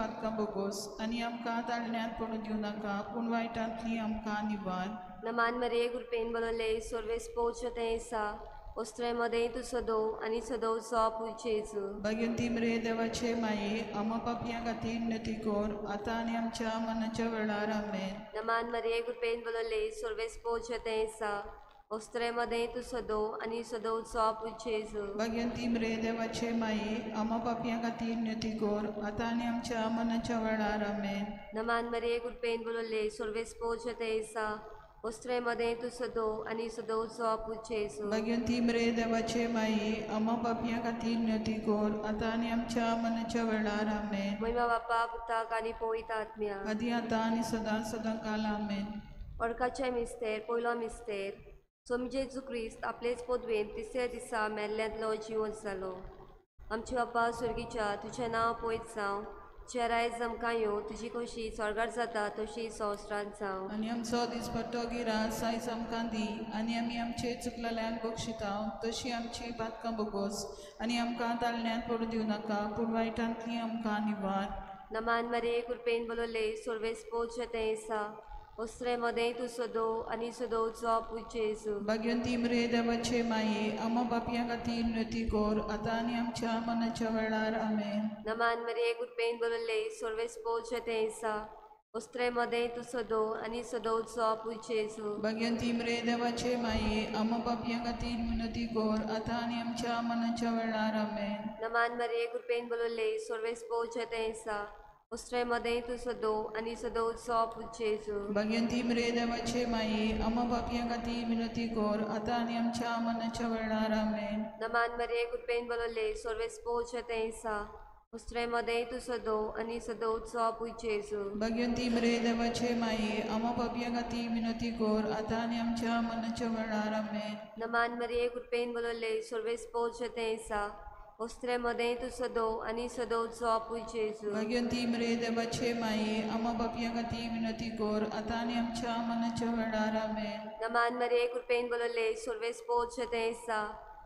पातकां बोगोस आनी आमकां ताळण्यांत पडूं दिवं नाका पूण वायटांतली आमकां निवार. नमान मरे गुरपेन बलोले सोर्वेस पोचतेसा ओस्त्रे मदे तू सदो आणि सदो सॉप उचेज. भगवंती मरे देवाचे माये आम पापयां खातीर नती कोर आतां आनी आमच्या मनाच्या वेळार आमेन. नमान मरे गुरपेन बलोले सोर्वेस पोचतेसा ओस्त्रे मदे तू सदो आणि सदो सॉप उचेज. भगवंती मरे देवाचे माये आम पापयां खातीर नती कोर आतां आनी आमच्या मनाच्या वेळार आमेन. नमान मरे गुरपेन बलोले सोर्वेस पोचतेसा ओस्त्रे मदे तू सदो आणि सदो सॉप उचेज. भगवंती मरे देवाचे माये आम पापयां खातीर नती कोर आतां आनी आमच्या मनाच्या वेळार आमेन. महिमा बापा पुताक आणि पवित्र आत्म्या आदी आतां आनी सदां सदां काल आमेन. वडकाचे मिस्तेर पयलो मिस्तेर सोमी जेजू क्रिस्त आपलेच पदवेन तिसऱ्या दिसा मेल्ल्यांतलो जिवंत जालो. आमचे बापा स्वर्गीच्या तुझें नांव पवित्र जावं, तुझें रायज आमकां येवं, तुजी खोशी स्वर्गार जाता तशी संवसारांत जावं. आनी आमचो दिसपट्टो गिरास आयज आमकां दी आनी आमी आमचे चुकलेल्यान बक्षितांव तशी आमची पातकां बोगोस आनी आमकां ताळण्यांत पडूं दिवं नाका पूण वायटांतली आमकां निवार. नमान मरे कुरपेन बलोले सोर्वेस पोचतेसा ओस्त्रे मदे तू सदो आणि सदो सॉप उचेज. भगवंती मरे देवाचे माये आम पापयां खातीर नती कोर आतां आनी आमच्या मनाच्या वेळार आमेन. नमान मरे कुरपेन बलोले सोर्वेस पोचतेसा ओस्त्रे मदे तू सदो आणि सदो सॉप उचेज. भगवंती मरे देवाचे माये आम पापयां खातीर नती कोर आतां आनी आमच्या मनाच्या वेळार आमेन. नमान मरे कुरपेन बलोले सोर्वेस पोचतेसा ओस्त्रे मदे तू सदो आणि सदो सॉप उचेज. भगवंती मरे देवाचे माये आम पापयां खातीर नती कोर आतां आनी आमच्या मनाच्या वेळार आमेन. नमान मरे कुरपेन बलोले सोर्वेस पोचतेसा ओस्त्रे मदे तू सदो आणि सदो सॉप उचेज. भगवंती मरे देवाचे माये आम पापयां खातीर नती कोर आतां आनी आमच्या मनाच्या वेळार आमेन. नमान मरे कुरपेन बलोले सोर्वेस पोचतेसा ओस्त्रे मदे तू सदो आणि सदो सॉप उचेज. भगवंती मरे देवाचे माये आम पापयां खातीर नती कोर आतां आनी आमच्या मनाच्या वेळार आमेन. नमान मरे कुरपेन बलोले सोर्वेस पोचतेसा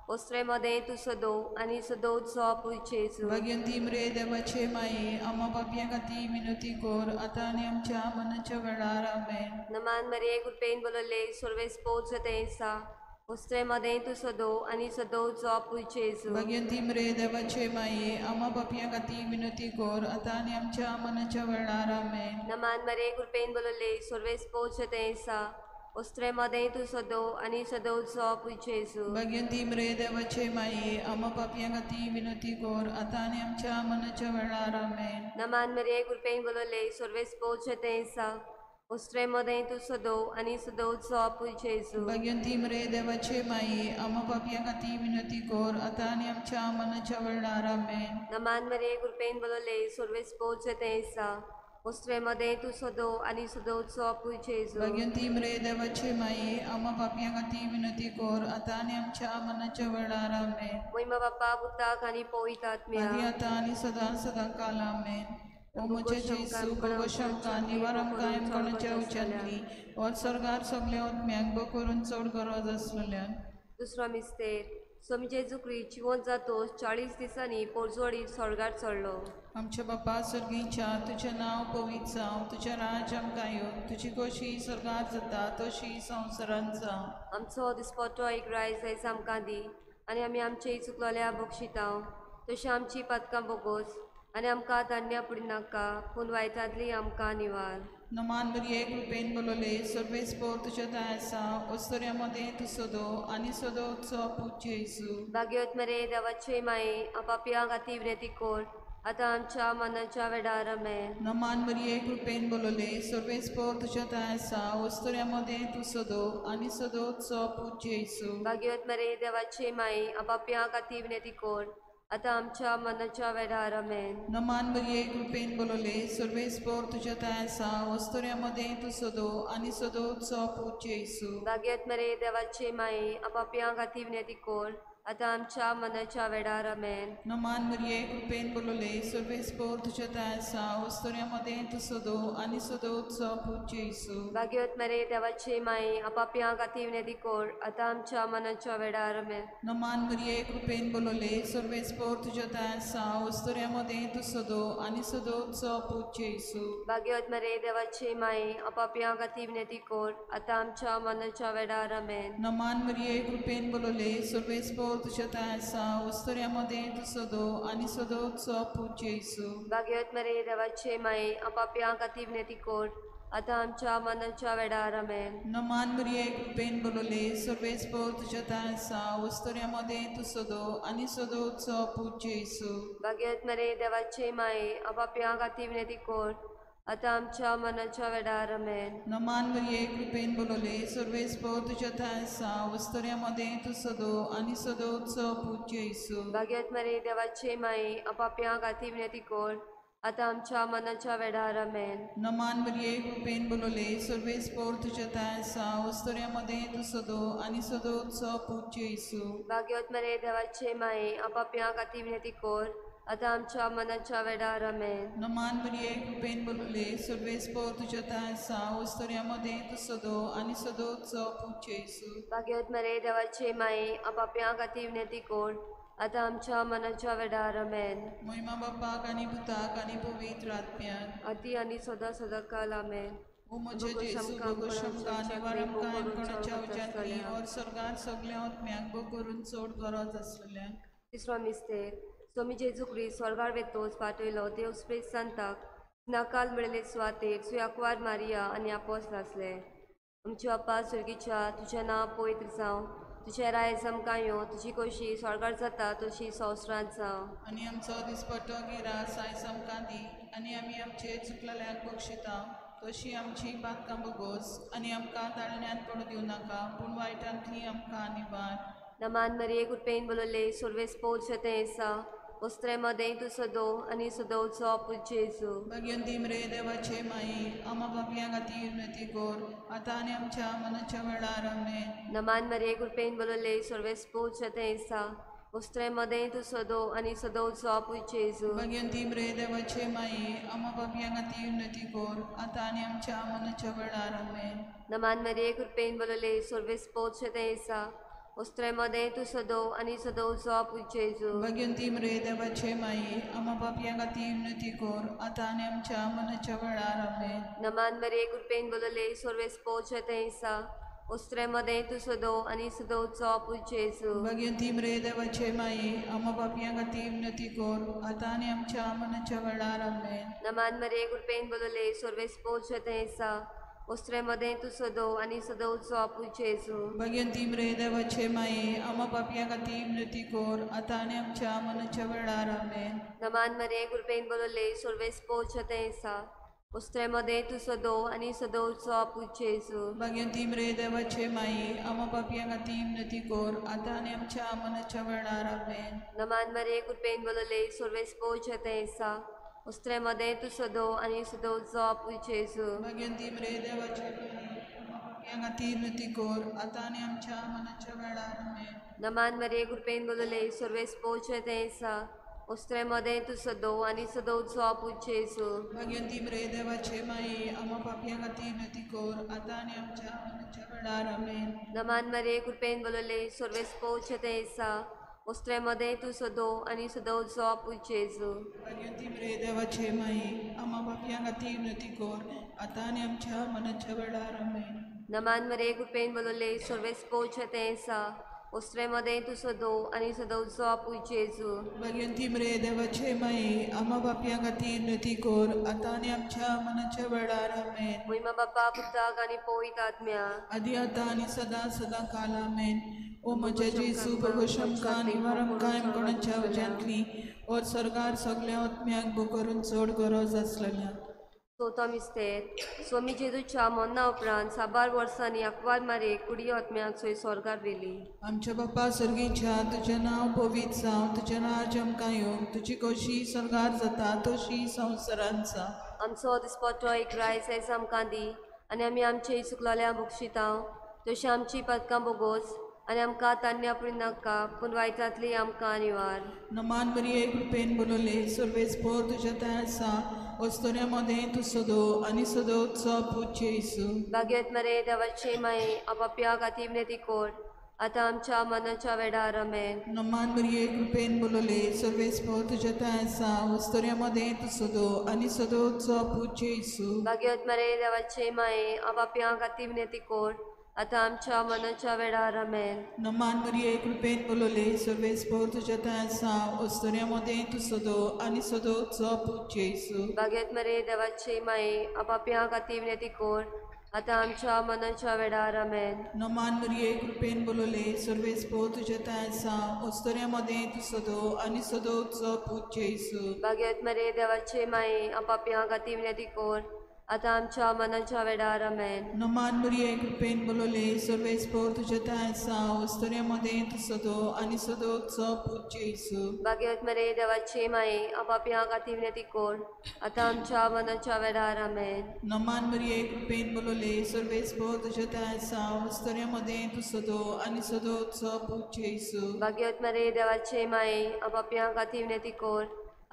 ओस्त्रे मदे तू सदो आणि सदो सॉप उचेज. भगवंती मरे देवाचे माये आम पापयां खातीर नती कोर आतां आनी आमच्या मनाच्या वेळार आमेन. नमान मरे कुरपेन बलोले सोर्वेस पोचतेसा ओस्त्रे मदे तू सदो आणि सदो सॉप उचेज. भगवंती मरे देवाचे माये आम पापयां खातीर नती कोर आतां आनी आमच्या मनाच्या वेळार आमेन. नमान मरे कुरपेन बलोले सोर्वेस पोचतेसा ओस्त्रे मदे तू सदो आणि सदो सॉप उचेज. भगवंती मरे देवाचे माये आम पापयां खातीर नती कोर आतां आनी आमच्या मनाच्या वेळार आमेन. नमान मरे कुरपेन बलोले सोर्वेस पोचतेसा ओस्त्रे मदे तू सदो आणि सदो सॉप उचेज. भगवंती मरे देवाचे माये आम पापयां खातीर नती कोर आतां आनी आमच्या मनाच्या वेळार आमेन. नमान मरे कुरपेन बलोले सोर्वेस पोचतेसा ओस्त्रे मदे तू सदो आणि सदो सॉप उचेज. भगवंती मरे देवाचे माये आम पापयां खातीर नती कोर आतां आनी आमच्या मनाच्या वेळार आमेन. महिमा बापा पुताक आणि पवित्र आत्म्या आदी आतां आनी सदां सदां काल आमेन. ओ म्हजे जेसू गोगोश आमकां निवार आमकां कोणाच्या उच्यांतली और स्वर्गार सगल्या आत्म्यांक बो करून चड गरज आसलेल्यान. दुसरो मिस्तेर सोमी जेजू क्रिस्त जिवंत जातोच 40 दिसांनी पोरजोडी स्वर्गार चडलो. आमच्या बापा स्वर्गीच्या तुझें नांव पवित्र जावं, तुझें राज आमकां येवं, तुजी खोशी स्वर्गार जाता तशी संवसारांत जावं. आमचो दिसपट्टो एक रायज आयज आमकां दी आनी आमी आमचे चुकलोल्या बक्षितांव तशी आमची पातकां बोगोस आनी आमकां धान्या पडूं नाका पूण वायटांतली आमकां निवार. नमान मरिये कृपेन बलोले सर्वेस पोर तुझ्या दाय आसा ओस्तोऱ्यामध्ये तू सोदो आनी सोदो उत्सव पूज्य येसू. भाग्यवत मरे देवाचे माये आपापया खातीर विनंती कोर आतां आमच्या मनाच्या वेळार आमेन. नमान मरिये कृपेन बलोले सर्वेस पोर तुझ्या दाय आसा ओस्तोऱ्यामध्ये तू सोदो आनी सोदो उत्सव पूज्य येसू. भाग्यवत मरे देवाचे माये आपापया खातीर विनंती कोर आतां आमच्या मनाच्या वेळार आमेन. नमान मरिये कृपेन बलोले सर्वेस पोर तुझ्या दाय आसा ओस्तोऱ्यामध्ये तू सोदो आनी सोदो उत्सव पूज्य येसू. भाग्यवत मरे देवाचे माये आपापया खातीर विनंती कोर आता आमच्या मनाच्या वेळार आमेन. नमान मरिये कृपेन बोलले सर्वेस्पोर तुझ्या तायसा वस्तुऱ्यामध्ये तू सदो आणि सदो उत्सव पूज्य येसू. भाग्यवत मरे देवाची माई आपापया खातीर विनंती कोर आता आमच्या मनाच्या वेळार आमेन. नमान मरिये कृपेन बोलले सर्वेस्पोर तुझ्या तायसा वस्तुऱ्यामध्ये तू सदो आणि सदो उत्सव पूज्य येसू. भाग्यवत मरे देवाची माई आपापया खातीर विनंती कोर आता आमच्या मनाच्या वेळार आमेन. नमान मरिये कृपेन बोलले सर्वेस्पोर तुझ्या तायसा वस्तुऱ्यामध्ये तू सदो आणि सदो उत्सव पूज्य येसू. भाग्यवत मरे देवाची माई आपापया खातीर विनंती कोर आता आमच्या मनाच्या वेळार आमेन. नमान मरिये कृपेन बोलले सर्वेस्पोर तुझ्या तायसा वस्तुऱ्यामध्ये तू सदो आणि सदो उत्सव पूज्य येसू. भाग्यवत मरे देवाची माई आपापया खातीर विनंती कोर आता आमच्या मनाच्या वेळार आमेन. नमान मरिये कृपेन बोलले सर्वेस्पोर तुझ्या तायसा वस्तुऱ्यामध्ये तू सदो आणि सदो उत्सव पूज्य येसू. भाग्यवत मरे देवाची माई आपापया खातीर विनंती कोर आता आमच्या मनाच्या वेळार आमेन. नमान मरिये कृपेन बोलले सर्वेस्पोर तुझ्या तायसा वस्तुऱ्यामध्ये तू सदो आणि सदो उत्सव पूज्य येसू. भाग्यवत मरे देवाची माई आपापया खातीर विनंती कोर आता आमच्या मनाच्या वेळार आमेन. नमान मरिये कृपेन बोलले सर्वेस्पोर तुझ्या तायसा वस्तुऱ्यामध्ये तू सदो आणि सदो उत्सव पूज्य येसू. भाग्यवत मरे देवाची माई आपापया खातीर विनंती कोर आता आमच्या मनाच्या वेळार आमेन. महिमा बापाक आणि भुताक आणि पवित्र आत्म्याक आती आणि सदा सदा काल आमेन. ओ म्हजे जेसू बगो शमका निवारण कायम कोणाच्या उज्यांतली और सरकार सगळ्या आत्म्याक बो करून चोड गरज आसलेल्या. तिसरो मिस्तेर स्वामी जेजू क्रिस्त स्वर्गार वेतोच पाठयलो देव स्प्रेस सांताक नाकाल मेळिल्ले सुवातेर सुयाकवार मारिया आनी आपोस आसले. आमच्या बापा सुर्गीच्या तुझें नांव पवित्र जावं, तुझें राय जमकां येवं, तुजी खोशी स्वर्गार जाता तशी संवसारांत जावं. आनी आमचो दिसपट्टो गिरा सायज आमकां दी आनी आमी आमचे चुकलेल्यांक बक्षिता तशी आमची बातकां बगोस आनी आमकां ताळण्यात पडू दिवं नाका पूण वायटांतली आमकां निवार. नमान मरिये कृपेन बोलले सर्वेस्पोर तें आसा वस्त्रेमध्ये तू सदो आणि सदो उत्सव पूज्य येसू. भगवंती मरे देवाचे माई आम्हा पापियां खातीर विनंती कोर आता आनी आमच्या मनाच्या वेळार आमेन. नमान मरिये कृपेन बोलले सर्वेस्पोर तें आसा वस्त्रेमध्ये तू सदो आणि सदो उत्सव पूज्य येसू. भगवंती मरे देवाचे माई आम्हा पापियां खातीर विनंती कोर आता आनी आमच्या मनाच्या वेळार आमेन. नमान मरिये कृपेन बोलले सर्वेस्पोर तें आसा वस्त्रेमध्ये तू सदो आणि सदो उत्सव पूज्य येसू. भगवंती मरे देवाचे माई आम्हा पापियां खातीर विनंती कोर आता आनी आमच्या मनाच्या वेळार आमेन. नमान मरिये कृपेन बोलले सर्वेस्पोर तें आसा वस्त्रेमध्ये तू सदो आणि सदो उत्सव पूज्य येसू. भगवंती मरे देवाचे माई आम्हा पापियां खातीर विनंती कोर आता आनी आमच्या मनाच्या वेळार आमेन. नमान मरिये कृपेन बोलले सर्वेस्पोर तें आसा वस्त्रेमध्ये तू सदो आणि सदो उत्सव पूज्य येसू. भगवंती मरे देवाचे माई आम्हा पापियां खातीर विनंती कोर आता आनी आमच्या मनाच्या वेळार आमेन. नमान मरिये कृपेन बोलले सर्वेस्पोर तें आसा वस्त्रेमध्ये तू सदो आणि सदो उत्सव पूज्य येसू. भगवंती मरे देवाचे माई आम्हा पापियां खातीर विनंती कोर आता आनी आमच्या मनाच्या वेळार आमेन. नमान मरिये कृपेन बोलले सर्वेस्पोर तें आसा वस्त्रेमध्ये तू सदो आणि सदो उत्सव पूज्य येसू. भगवंती मरे देवाचे माई आम्हा पापियां खातीर विनंती कोर आता आनी आमच्या मनाच्या वेळार आमेन. नमान मरिये कृपेन बोलले सर्वेस्पोर तें आसा वस्त्रेमध्ये तू सदो आणि सदो उत्सव पूज्य येसू. भगवंती मरे देवाचे माई आम्हा पापियां खातीर विनंती कोर आता आनी आमच्या मनाच्या वेळार आमेन. नमान मरिये कृपेन बोलले सर्वेस्पोर तें आसा वस्त्रेमध्ये तू सदो आणि सदो उत्सव पूज्य येसू. भगवंती मरे देवाचे माई आम्हा पापियां खातीर विनंती कोर आता आनी आमच्या मनाच्या वेळार आमेन. नमान मरिये कृपेन बोलले सर्वेस्पोर तें आसा वस्त्रेमध्ये तू सदो आणि सदो उत्सव पूज्य येसू. भगवंती मरे देवाचे माई आम्हा पापियां खातीर विनंती कोर आता आनी आमच्या मनाच्या वेळार आमेन. महिमा बापा पुत्राक आणि पवित्र आत्म्या आदी आता आनी सदा सदा काल आमेन. ओ म्हजे जेसू बगो शमका निवारण कायम कोणाच्या उज्यांतली और सरकार सगळ्या आत्म्याक बो करून चड गरज आसलेल्या. चवथो मिस्तेर स्वामी जेजूच्या मरना उपरांत 6 वर्सांनी आकवार मारे कुडी आत्म्याक थंय स्वर्गार व्हेली. आमच्या बापा सर्गीच्या तुझें नांव पवित्र जावं, तुजें राज आमकां येवं, तुजी कशी सरकार जाता तशी संवसारांत जा. आमचो दिसपट्टो एक रायस आमकां दी आनी आमी आमचे चुकलेल्या बक्षितांव तशी आमची पदकां बोगोस आनी आमकां तान्या पडूं नाका पूण वायटांतली आमकां निवार. नमान मरिये कृपेन बोलोले सर्वेस पोर तुझ्या ताय आसा वस्तोऱ्यामध्ये तू सदो आनी सदोचो पूज्य येसू. भाग्यवत मरे देवाचे माये आपापया खातीर विनंती कोर आतां आमच्या मनाच्या वेळार आमेन. नमान मरिये कृपेन बोलोले सर्वेस पोर तुझ्या ताय आसा वस्तोऱ्यामध्ये तू सदो आनी सदोचो पूज्य येसू. भाग्यवत मरे देवाचे माये आपापया खातीर विनंती कोर आतां आमच्या मनाच्या वेळार आमेन. नमान मरिये कृपेन बोलोले सर्वेस पोर तुझ्या ताय आसा वस्तोऱ्यामध्ये तू सदो आनी सदोचो पूज्य येसू. भाग्यवत मरे देवाचे माये आपापया खातीर विनंती कोर आतां आमच्या मनाच्या वेळार आमेन. नमान मरिये कृपेन बोलोले सर्वेस पोर तुझ्या ताय आसा वस्तोऱ्यामध्ये तू सदो आनी सदोचो पूज्य येसू. भाग्यवत मरे देवाचे माये आपापया खातीर विनंती कोर आतां आमच्या मनाच्या वेळार आमेन. नमान मरिये कृपेन बोलोले सर्वेस पोर तुझ्या ताय आसा वस्तोऱ्यामध्ये तू सदो आनी सदोचो पूज्य येसू. भाग्यवत मरे देवाचे माये आपापया खातीर विनंती कोर आतां आमच्या मनाच्या वेळार आमेन. नमान मरिये कृपेन बोलोले सर्वेस पोर तुझ्या ताय आसा वस्तोऱ्यामध्ये तू सदो आनी सदोचो पूज्य येसू. भाग्यवत मरे देवाचे माये आपापया खातीर विनंती कोर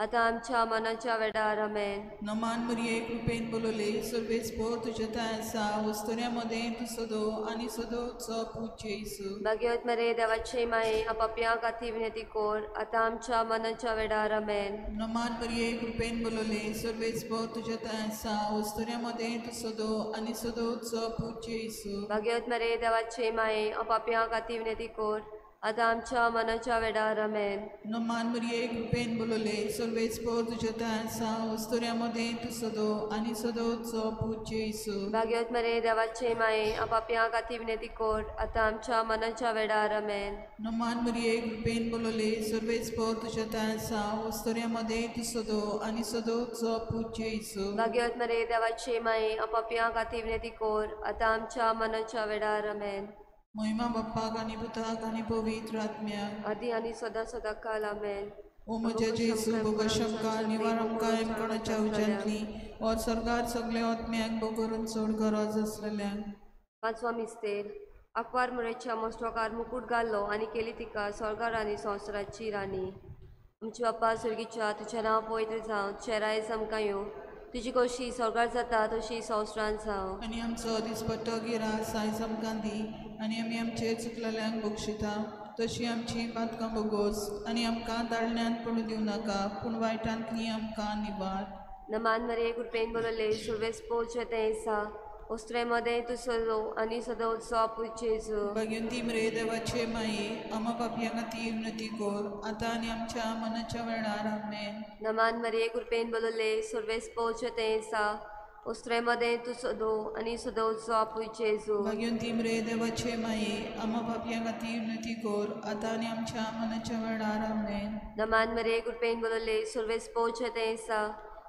आतां आमच्या मनाच्या वेळार आमेन. नमान मरिये कृपेन बोलोले सर्वेस पोर तुझ्या ताय आसा वस्तोऱ्यामध्ये तू सदो आनी सदोचो पूज्य येसू. भाग्यवत मरे देवाचे माये आपापया खातीर विनंती कोर आतां आमच्या मनाच्या वेळार आमेन. नमान मरिये कृपेन बोलोले सर्वेस पोर तुझ्या ताय आसा वस्तोऱ्यामध्ये तू सदो आनी सदोचो पूज्य येसू. भाग्यवत मरे देवाचे माये आपापया खातीर विनंती कोर आतां आमच्या मनाच्या वेळार आमेन. नमान मरिये कृपेन बोलोले सर्वेस पोर तुझ्या ताय आसा वस्तोऱ्यामध्ये तू सदो आनी सदोचो पूज्य येसू. भाग्यवत मरे देवाचे माये आपापया खातीर विनंती कोर आतां आमच्या मनाच्या वेळार आमेन. नमान मरिये कृपेन बोलोले सर्वेस पोर तुझ्या ताय आसा वस्तोऱ्यामध्ये तू सदो आनी सदोचो पूज्य येसू. भाग्यवत मरे देवाचे माये आपापया खातीर विनंती कोर आतां आमच्या मनाच्या वेळार आमेन. महिमा बाप्पाक आनी पुताक आनी पवित्र आत्म्याक आदी आनी सदां सदां काल आमेन. ओ म्हज्या जेसू बोगो शमकार निवार आमकां एमकणाच्या उज्यांतली और सरकार सगळे आत्म्यांक बोगोरून सोड गरज आसलेल्यांक. पांचवा मिस्तेर आकवार मुरेच्या मस्तकार मुकुट घाल्लो आनी केली तिका स्वर्गार आनी संवसाराची राणी. आमची बाप्पा सुर्गीच्या तुजें नांव पवित्र जावं तुजें रायज आमकां येवं तुजी कशी स्वर्गार जाता तशी संवसारांत जावं. आनी आमचो दिसपट्टो गिरास आयज आमकां दी आनी आमी आमचे चुकलेल्यांक बक्षिता तशी आमची पातकां बोगोस आनी आमकां दाळण्यांत पडूं दिवं नाका पूण वायटांतली आमकां निवार. नमान मरे कृपेन बोलोले सर्वेस पोरचें तें आसा वस्त्रेमध्ये तू सदो आनी सदोचो पूज्य येसू. भगियंती मरे देवाचे माये आमा पापयां खातीर विनंती कोर आतां आनी आमच्या मनाच्या वेळार आमेन. नमान मरे कृपेन बोलोले सर्वेस पोरचें तें आसा वस्त्रेमध्ये तू सदो आनी सदोचो पूज्य येसू. भगियंती मरे देवाचे माये आमा पापयां खातीर विनंती कोर आतां आनी आमच्या मनाच्या वेळार आमेन. नमान मरे कृपेन बोलोले सर्वेस पोरचें तें आसा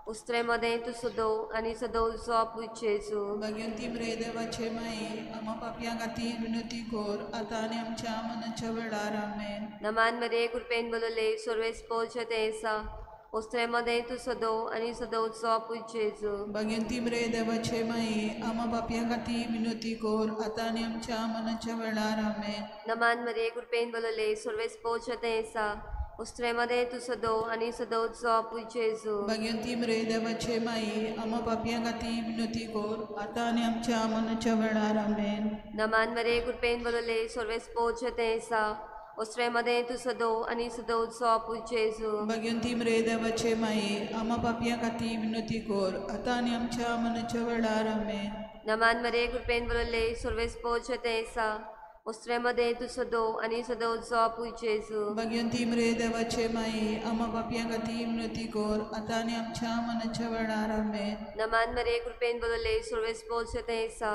वस्त्रेमध्ये तू सदो आनी सदोचो पूज्य येसू. भगियंती मरे देवाचे माये आमा पापयां खातीर विनंती कोर आतां आनी आमच्या मनाच्या वेळार आमेन. नमान मरे कृपेन बोलोले सर्वेस पोरचें तें आसा वस्त्रेमध्ये तू सदो आनी सदोचो पूज्य येसू. भगियंती मरे देवाचे माये आमा पापयां खातीर विनंती कोर आतां आनी आमच्या मनाच्या वेळार आमेन. नमान मरे कृपेन बोलोले सर्वेस पोरचें तें आसा वस्त्रेमध्ये तू सदो आनी सदोचो पूज्य येसू. भगियंती मरे देवाचे माये आमा पापयां खातीर विनंती कोर आतां आनी आमच्या मनाच्या वेळार आमेन. नमान मरे कृपेन बोलोले सर्वेस पोरचें तें आसा वस्त्रेमध्ये तू सदो आनी सदोचो पूज्य येसू. भगियंती मरे देवाचे माये आमा पापयां खातीर विनंती कोर आतां आनी आमच्या मनाच्या वेळार आमेन. नमान मरे कृपेन बोलोले सर्वेस पोरचें तें आसा वस्त्रेमध्ये तू सदो आनी सदोचो पूज्य येसू. भगियंती मरे देवाचे माये आमा पापयां खातीर विनंती कोर आतां आनी आमच्या मनाच्या वेळार आमेन. नमान मरे कृपेन बोलोले सर्वेस पोरचें तें आसा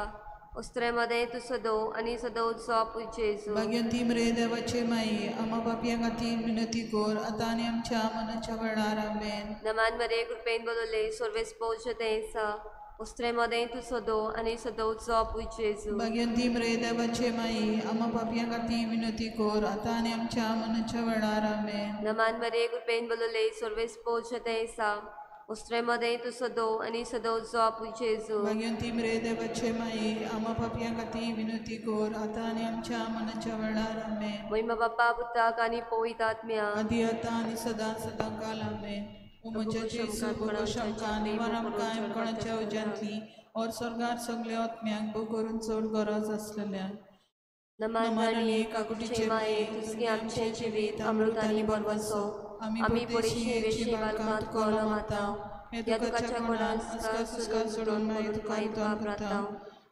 वस्त्रेमध्ये तू सदो आनी सदोचो पूज्य येसू. भगियंती मरे देवाचे माये आमा पापयां खातीर विनंती कोर आतां आनी आमच्या मनाच्या वेळार आमेन. नमान मरे कृपेन बोलोले सर्वेस पोरचें तें आसा वस्त्रेमध्ये तू सदो आनी सदोचो पूज्य येसू. भगियंती मरे देवाचे माये आमा पापयां खातीर विनंती कोर आतां आनी आमच्या मनाच्या वेळार आमेन. नमान मरे कृपेन बोलोले सर्वेस पोरचें तें आसा उस्त्रेमध्ये तू सदो आणि सदोचो आपूय जेजू भाग्यवंती मरे देवाचे माई आम्हा पापयां खातीर विनंती कर आता आनी आमच्या मनाच्या वेळार आमेन. महिमा बापा पुताक आणि पवित्र आत्म्या आदी आता आनी सदां सदां काल आमेन. ओ म्हज्या जेजू बगो शंका निवार आमकां कोणाच्या उज्यांतली और स्वर्गार सगळे आत्म्यांक बो करून चड गरज आसलेल्या नमानी काकुटीचे माये तुझे आमचे जिवीत अमृतानी बरवसो आम्ही पडीशी वेशी बालकांत कोलो माता या दुखाच्या कोणास सोडून मागीर तुका प्रार्थना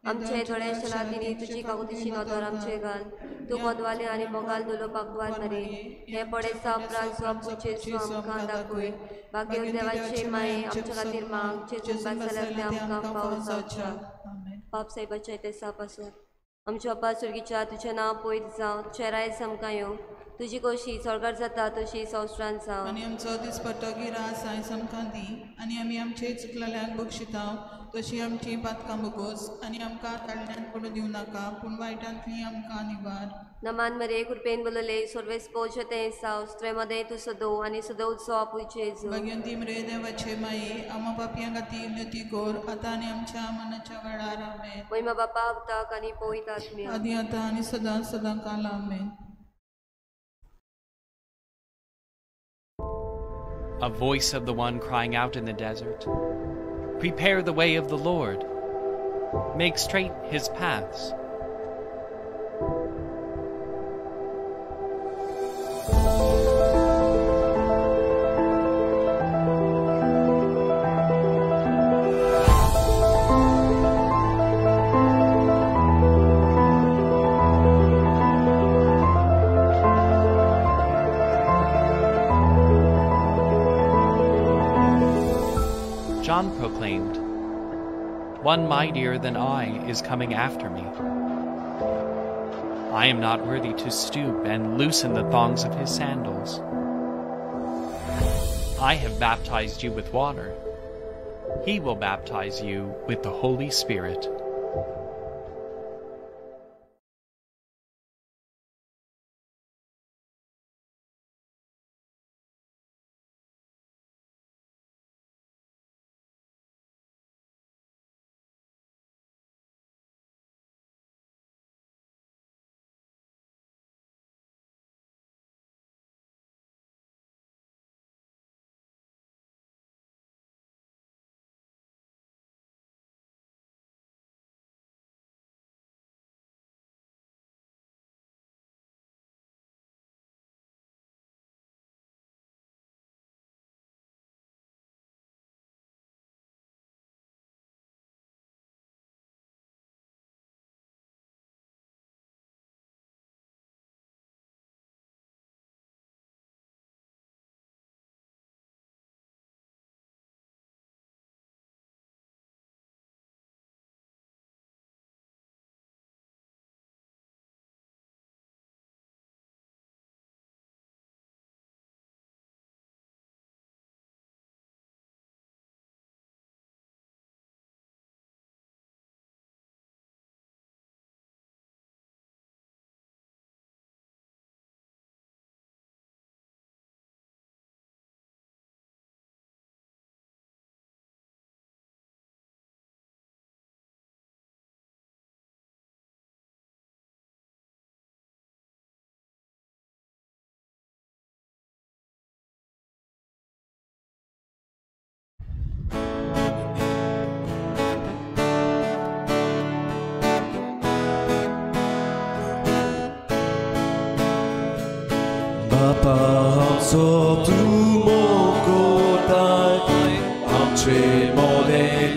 आमचे दोळे शलादिनी तुझी काकुटीची नदर आमचे घाल तू पदवाले आणि मोगाल दुलो पाकवार मरे हे पडेचा अपराध जो आपूचे सो आमकां दाखय भाग्यवंत देवाचे माये आमच्या खातीर माग जेजून बाचल्यातले आमकां पावस जावच्या पाप साहेबाच्या ते सापासून आमच्या बापा सुर्गीच्या तुझें नांव पयत जावं तुझें रायज आमकां येवं तुजी कशी स्वर्गार जाता तशी संवसारांत जावं आनी आमचो दिसपट्टो गिरास आयज आमकां दी आनी आमी आमचे चुकलेल्यांक बक्षिता तशी आमची पातकां बगोस आनी आमकां ताळण्यान पडूं दिवं नाका पूण वायटांतली आमकां निवार. नमान मरे कृपेन बोलले सर्वेस पोच ते साव स्त्रेमध्ये तू सदो आणि सदोचो आपूय जेजू भाग्यवंती मरे देवाचे माये आम्हा पापयां खातीर विनंती कर आता आनी आमच्या मनाच्या वेळार आमेन. महिमा बापा पुताक आणि पवित्र आत्म्या आदी आता आनी सदां सदां काल आमेन. A voice of the one crying out in the desert, prepare the way of the Lord, make straight his paths. John proclaimed, "One mightier than I is coming after me. I am not worthy to stoop and loosen the thongs of his sandals. I have baptized you with water. He will baptize you with the Holy Spirit."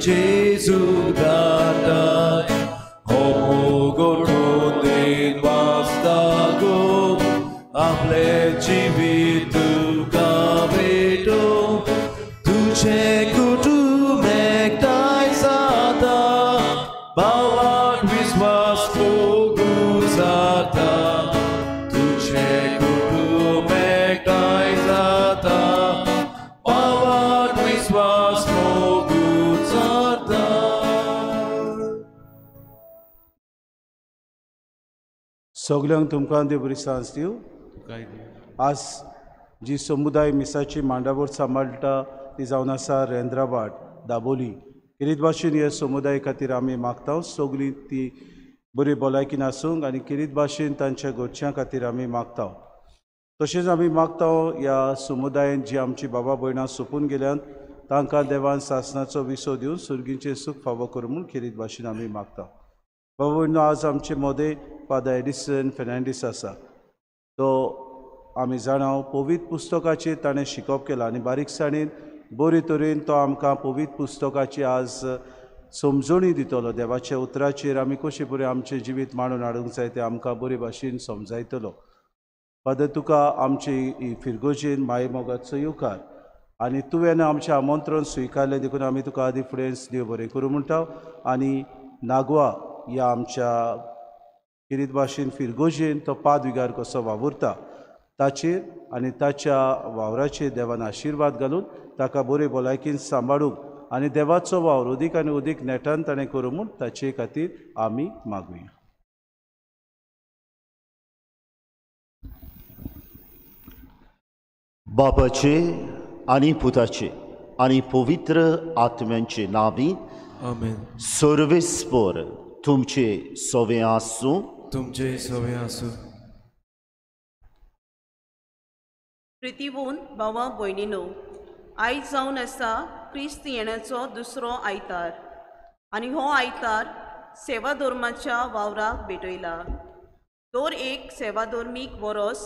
Gesù data homogon din vastago amle jivitu kabeto tuche kutu mektai sata bawan viswas kogu sata tuche kutu mektai sata bawan viswas kogu sata. सगळ्यांक तुमकां देव बरी सांज दिवं. आज जी समुदाय मिसाची मांडावळ सांबाळटा ती जावन आसा रेंद्राबाट दाबोली किरीत भाशेन हे समुदाय खातीर आमी मागता सगळीं ती बरी भलायकीन आसूंक आनी किरीत भाशेन तांच्या घरच्यां खातीर आमी मागता तशेंच आमी मागता ह्या समुदायान जी आमची बाबा भयणां सोंपून गेल्यात तांकां देवान सासणाचो विसो दिवन सुर्गीचें सूख फावो करूं म्हूण किरीत भाशेन आमी मागता बाबा भयणो आज आमचे मोदे फादर एडिसन फेर्नांडीस आसा तो आमी जाणाव पवित्र पुस्तकाचेर ताणें शिकोवप केलां आनी बारीकसाणेन बरे तरेन तो आमकां पवित्र पुस्तकाची आज समजणी दितलो देवाच्या उतराचेर आमी कशें बरें आमचें जिवीत मांडून हाडूंक जाय तें आमकां बरे भाशेन समजायतलो फादर तुका आमची ही फिरगोजेन माये मोगाचो येवकार आनी तुवें आमचें आमंत्रण स्विकारलें देखून आमी तुका आदी फुडें देव बरें करूं म्हणटा आनी नागवा ह्या आमच्या किरीत भाशेन फिरगोजेन तो पादविगार कसो वावुरता ताचेर आनी ताच्या वावराचेर देवान आशिर्वाद घालून ताका बरे भलायकीन सांबाळूंक आनी देवाचो वावर उदीक आनी उदीक नेटान ताणें करूं म्हूण ताचे खातीर आमी मागुया बापाचे आनी पुताचे आनी पवित्र आत्म्यांचे नांवी आमेन. सर्वेस्पर तुमचे सोवे आसूं. तुमचे सोवे आसूं. प्रितीवून भावा भयणीनो आयज जावन आसा क्रिस्त येण्याचो दुसरो आयतार आनी हो आयतार सेवा धर्माच्या वावराक भेटयला दर एक सेवा धर्मीक वरस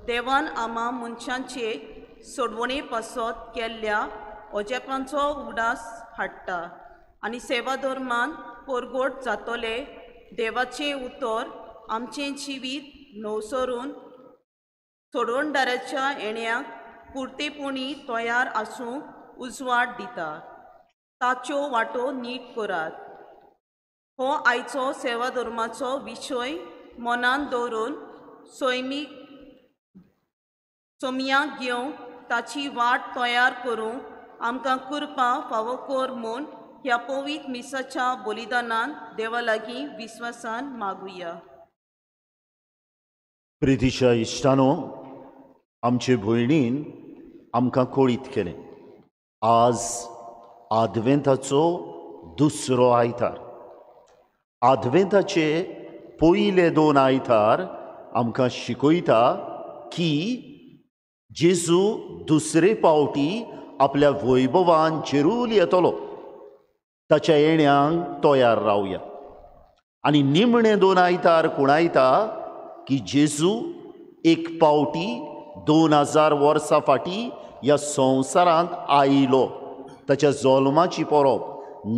देवान आमा मनशांचे सोडवणे पासत केल्ल्या अजेपांचो उडास हाडटा आनी सेवा धर्मान परगोट जातले देवाचें उतर आमचें जिवीत न्हवसरून सोडवणदाराच्या येण्याक पुर्तेपणी तयार आसूंक उजवाड दिता ताच्यो वाटो नीट करात हो आयचो सेवा धर्माचो विशय मनान दवरून सोमयांक घेवंक ताची वाट तयार करूंक आमकां कृपा फावो कर म्हूण ह्या पवित्र मिसाच्या बलिदानान देवा लागीं विस्वासान मागुया. प्रितीच्या इश्टानो आमचे भयणीन आमकां कळीत केलें आज आदवेंताचो दुसरो आयतार. आदवेंताचे पयले 2 आयतार आमकां शिकयता की जेजू दुसरे पावटी आपल्या वैभवान जेरूल येतलो ताच्या येण्याक तयार रावया आनी निमणे 2 आयतार कुणायता की जेजू एक पावटी 2000 वर्सां फाटीं ह्या संवसारांत आयलो ताच्या जल्माची परब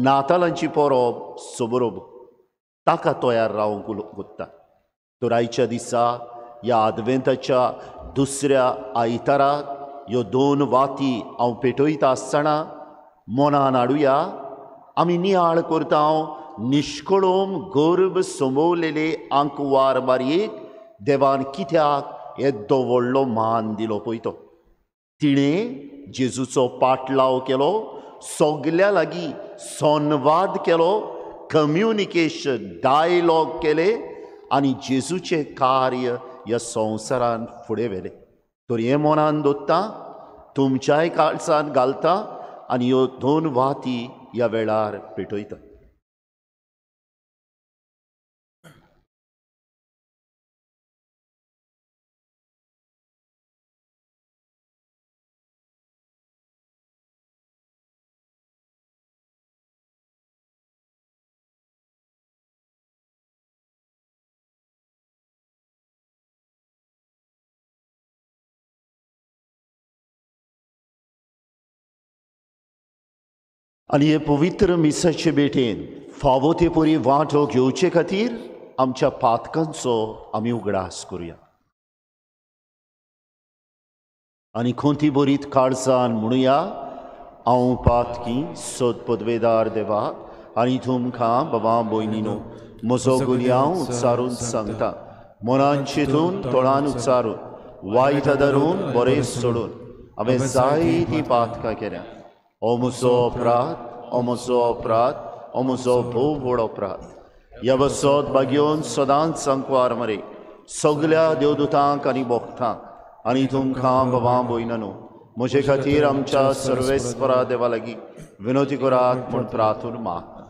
नातालांची परब सबरोब ताका तयार रावंक वता. तर आयच्या दिसा ह्या आदवेंताच्या दुसऱ्या आयताराक ह्यो 2 वाती हांव पेटयता आसतना मनान हाडुया आमी नियाळ करता निश्कळोम गर्भ सोंबवलेले आंकवार बारयेक देवान कित्याक येदो व्हडलो मान दिलो पळय तो. तिणें जेजूचो पाटलाव केलो सगल्या लागीं संवाद केलो कम्युनिकेशन डायलॉग केले आनी जेजूचें कार्य ह्या संवसारान फुडें व्हेलें. तर हें मनान दवरता तुमच्याय काळजांत घालता आनी ह्यो 2 वाती ह्या वेळार पेटयता. आनी हे पवित्र मिसाचे भेटेन फावो ते परी वांटो घेवचे खातीर आमच्या पातकांचो आमी उगडास करुया आनी खोंती बरीत काळजान म्हणुया हांव पातकी सद पदवेदार देवा आनी तुमकां बाबा भयणीनो म्हजो गुन्यांव उच्चारून सांगता मनान चिंतून तोळान उच्चारून वायट धरून बरें सोडून हांवें जायतीं पातकां केल्या. ओ म्हजो अपराध ओ म्हजो अपराध ओ म्हजो भोव व्हड अपराध. ह्या बसत बागेवन सदांच सांकवार मरे सगल्या देवदूतांक आनी भक्तांक आनी तुमकां बाबा भयणानो म्हजे खातीर आमच्या सर्वेस्परा देवा लागीं विनोती करात म्हूण प्रार्थून मागता.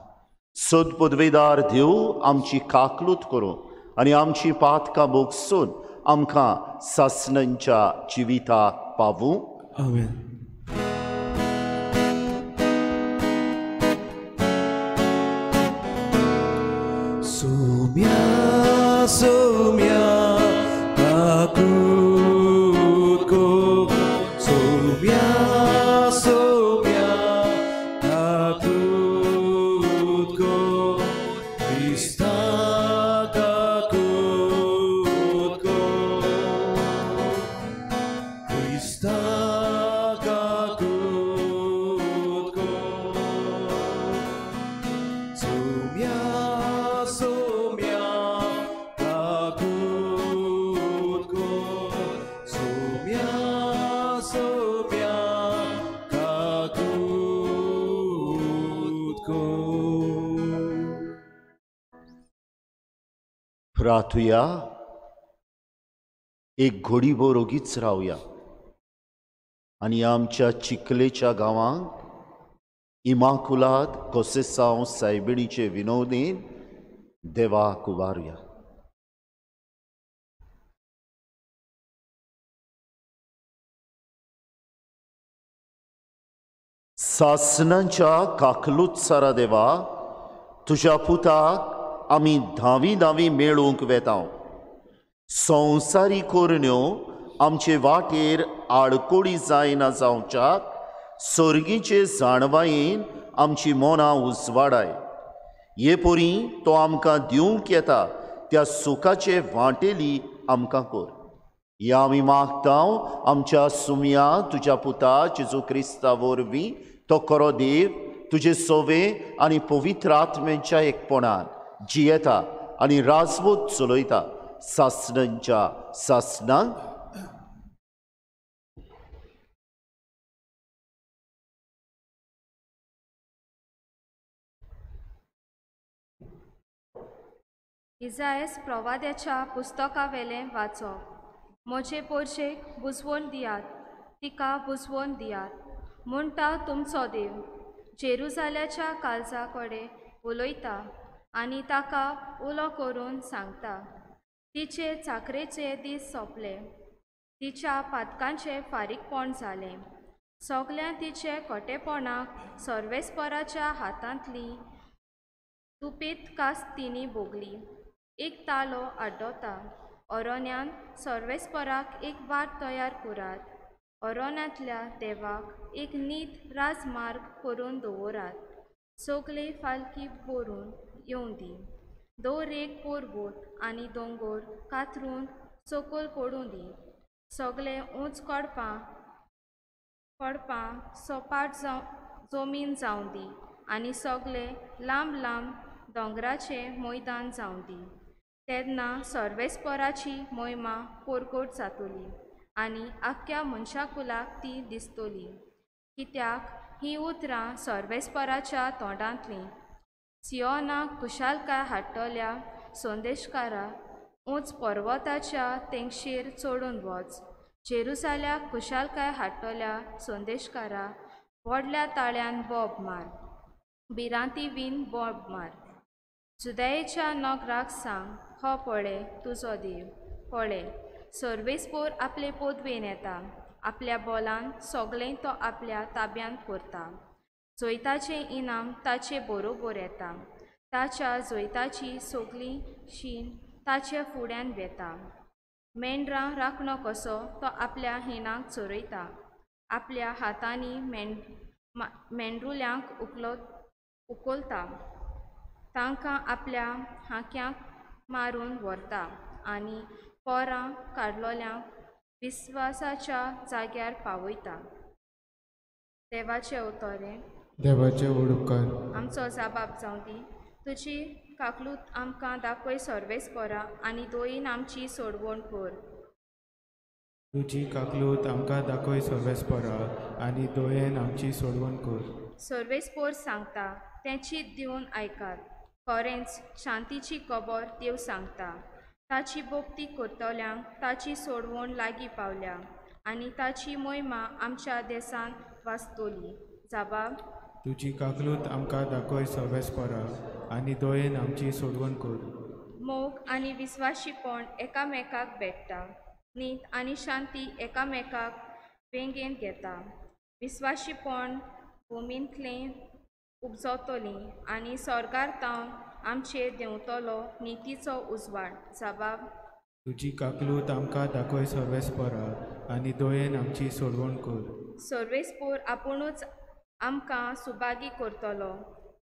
सद पदवेदार देव आमची काकलूत करूं आनी आमची पातकां बोगसून आमकां सासणांच्या जिविताक पावूं. आमेन. Sumia, sumia, takutku. Sumia, sumia, takutku. Krista takutku. Krista takutku. Sumia. Sumia, takutku. Sumia, sumia, takutku. प्रार्थुया, एक घडीभर ओगीच रावया आनी आमच्या चिखलेच्या गांवांत इमाकुलाद कोसेसांव सायबिणीचे विनोदीन देवाक उबारुया. सासणांच्या काकलुत्सारा देवा, तुझ्या पुताक आमी धावी धावी मेळूंक वेतांव. संवसारी कोरण्यो आमचे वाटेर आडकोडी जायना जावच्याक सर्गीचे जाणवायेन आमची मोनां उजवाडाय. ये पोरी तो आमकां दिवंक येता त्या सुखाचे वांटेली आमकां कोर. या आमी मागतांव आमच्या सुमया तुज्या पुता जेजू क्रिस्ता वरवीं तो खरो देव तुजे सोवे आनी पवित्र आत्म्याच्या एकपणान जियेता आनी राजवट चलयता सासणांच्या सासणांक. इजायस प्रवाद्याच्या पुस्तका वेलें वाचप. म्हजे पोरशेक बुजवण दियात, तिका बुजवण दियात. म्हणटा तुमचो देव जेरुजाल्याच्या काळजा कडेन उलयता आनी ताका उलो करून सांगता. तिचे चाकरेचे दीस सोंपले, तिच्या पातकांचे फारीकपण जालें. सगळ्या तिचे खोटेपणाक सर्वेस्पराच्या हातांतली तुपीत कास तिणी भोगली. एक तालो आड्डोता. अरोन्यान सर्वेस्पराक एक वाट तयार करात. अरोन्यांतल्या देवाक एक नीत राजमार्ग करून दवरात. सगळे फालकी भरून येवं दी. दोर एक पोरबोत आनी दोंगर कातरून सकयल पडूं दी. सगळे उंच पडपां सपाट जमीन जावं दी आनी सगळे लांब लांब दोंगराचे मैदान जावं दी. तेन्ना सर्वेस्पराची मोहिमा परगट जातली आनी आख्ख्या मनशाकुलाक ती दिसतली. कित्याक ही उतरां सर्वेस्पराच्या तोंडांतलीं. सियोनाक खुशालकाय हाडटल्या संदेशकारा, उंच पर्वताच्या तेंगशेर चडून वच. जेरुसाल्याक खुशालकाय हाडटल्या संदेशकारा, व्हडल्या ताळ्यान बोब मार. भिरांती बीन बोब मार. जुदायेच्या नगराक सांग, हो पळय तुजो देव. पळय सर्वेस्पोर आपले पोदवेन येता. आपल्या बोलान सगळें तो आपल्या ताब्यांत करता. जोयताचें इनाम ताचे बरोबर येता. ताच्या जोयताची सगळी शीण ताचे फुड्यान वेता. मेंढरां राखणो कसो तो आपल्या हिणाक चरयता. आपल्या हातांनी मेंढरुल्यांक उखलता. तांकां आपल्या हांक्यांक मारून व्हरता आनी पोरां काडलोल्यांक विस्वासाच्या जाग्यार पावयता. देवाचे उतोरे. देवाचे उडोवकार. आमचो जबाब जावं दी. तुजी काकलूत आमकां दाखय सर्वेस्परा आनी दोयीन आमची सोडवण कर. तुजी काकलूत आमकां दाखय सर्वेस्परा आनी दोयेन आमची सोडवण कर. सर्वेस्पोर सांगता तें चीत दिवन आयकात. खरेंच शांतीची खबर देव सांगता. ताची भोक्ती करतल्यांक ताची सोडवण लागीं पावल्या. आनी ताची मोहिमा आमच्या देशांत वाचतली. जबाब: तुजी काकलूत आमकां दाखय सर्वेस्परा आनी दयेन आमची सोडवण कर. मोग आनी विस्वाशीपण एकामेकाक भेटता. नीत आनी शांती एकामेकाक वेंगेन घेता. विस्वाशीपण भुमींतलें उपजवतलीं आनी स्वर्गार्थावन आमचेर देंवतलो नितीचो उजवाड. जबाब: तुजी काकलूत आमकां दाखय सर्वेस्परा आनी दयेन आमची सोडवण कर. सर्वेस्पोर आपुणूच आमकां सुभागी करतलो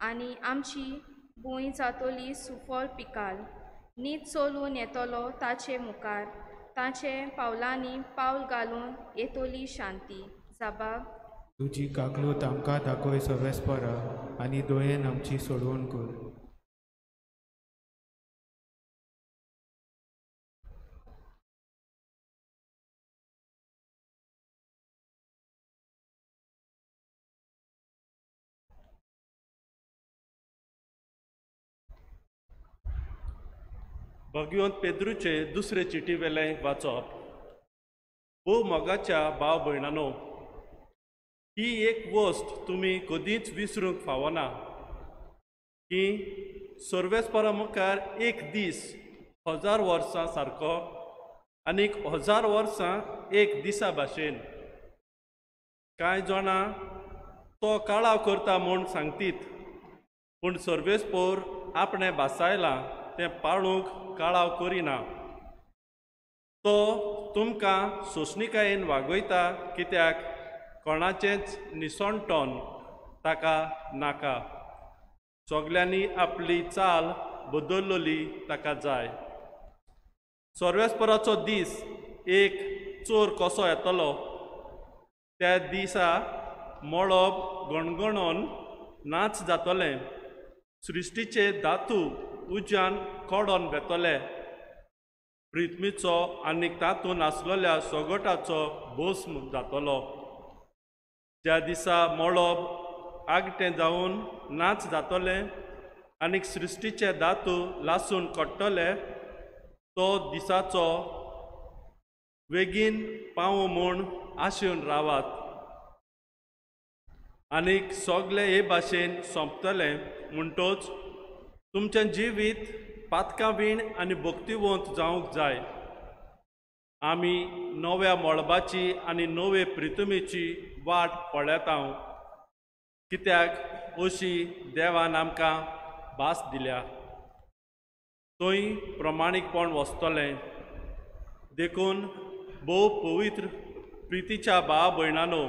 आनी आमची भूंय जातली सुफळ पिकाल. नीत चलून येतलो ताचे मुखार. ताचे पावलांनी पावल घालून येतली शांती. जबाब: तुजी काकलूत आमकां दाखय सर्वेस्परा आनी दयेन आमची सोडवण कर. भगवंत पेद्रूचे दुसरे चिटी वेलें वाचप. ओ मोगाच्या भाव भयणानो, ही एक वस्त तुमी कधीच विसरूंक फावना की सर्वेस्परा मुखार एक दीस 1000 वर्सां सारको आनीक 1000 वर्सां एक दिसा भाशेन. कांय जाणां तो काळाव करता म्हूण सांगतीत, पूण सर्वेस्पोर आपणें बासायलां तें पाळूंक काळाव करिना. तो तुमकां सोंसणिकायेन वागयता, कित्याक कोणाचेंच निसणटोन ताका नाका. सगल्यांनी आपली चाल बदललोली ताका जाय. सर्वेस्पराचो दीस एक चोर कसो येतलो, त्या दिसा मळब गणगणोन नाच जातलें. सृश्टीचे दातू उज्यान कोडोन वेतले. पृथ्वीचो आनीक तातूंत आसलेल्या सोगोटाचो भस्म जातलो. ज्या दिसा मळब आगटें जावन नाच जातलें आनीक सृश्टीचे दातू लासून कोट्टले, तो दिसाचो बेगीन पावो म्हूण आशेवन रावात. आनीक सोगले हे भाशेन सोंपतले म्हणटच तुमचें जिवीत पातकां बीण आनी भक्तिवंत जावंक जाय. आमी नव्या मळबाची आनी नवे प्रितुमेची वाट पळयतांव, कित्याक अशी देवान आमकां भास दिल्या. थंय प्रमाणीकपण वचतलें. देखून भोव पवित्र प्रितीच्या भाव भयणानो,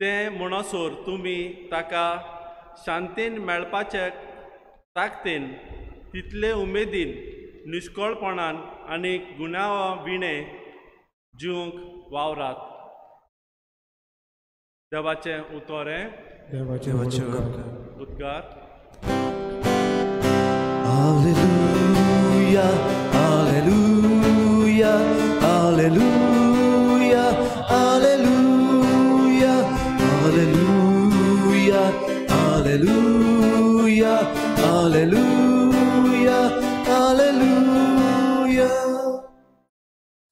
तें म्हणसर तुमी ताका शांतीन मेळपाचे ताकतेन तितले उमेदीन, निश्कळपणान आनी गुन्यांवा विणें जिवंक वावरात. देवाचें उतोरें. देवाचें उद्गार. Alleluia, alleluia, alleluia, alleluia, alleluia, alleluia, alleluia, alleluia.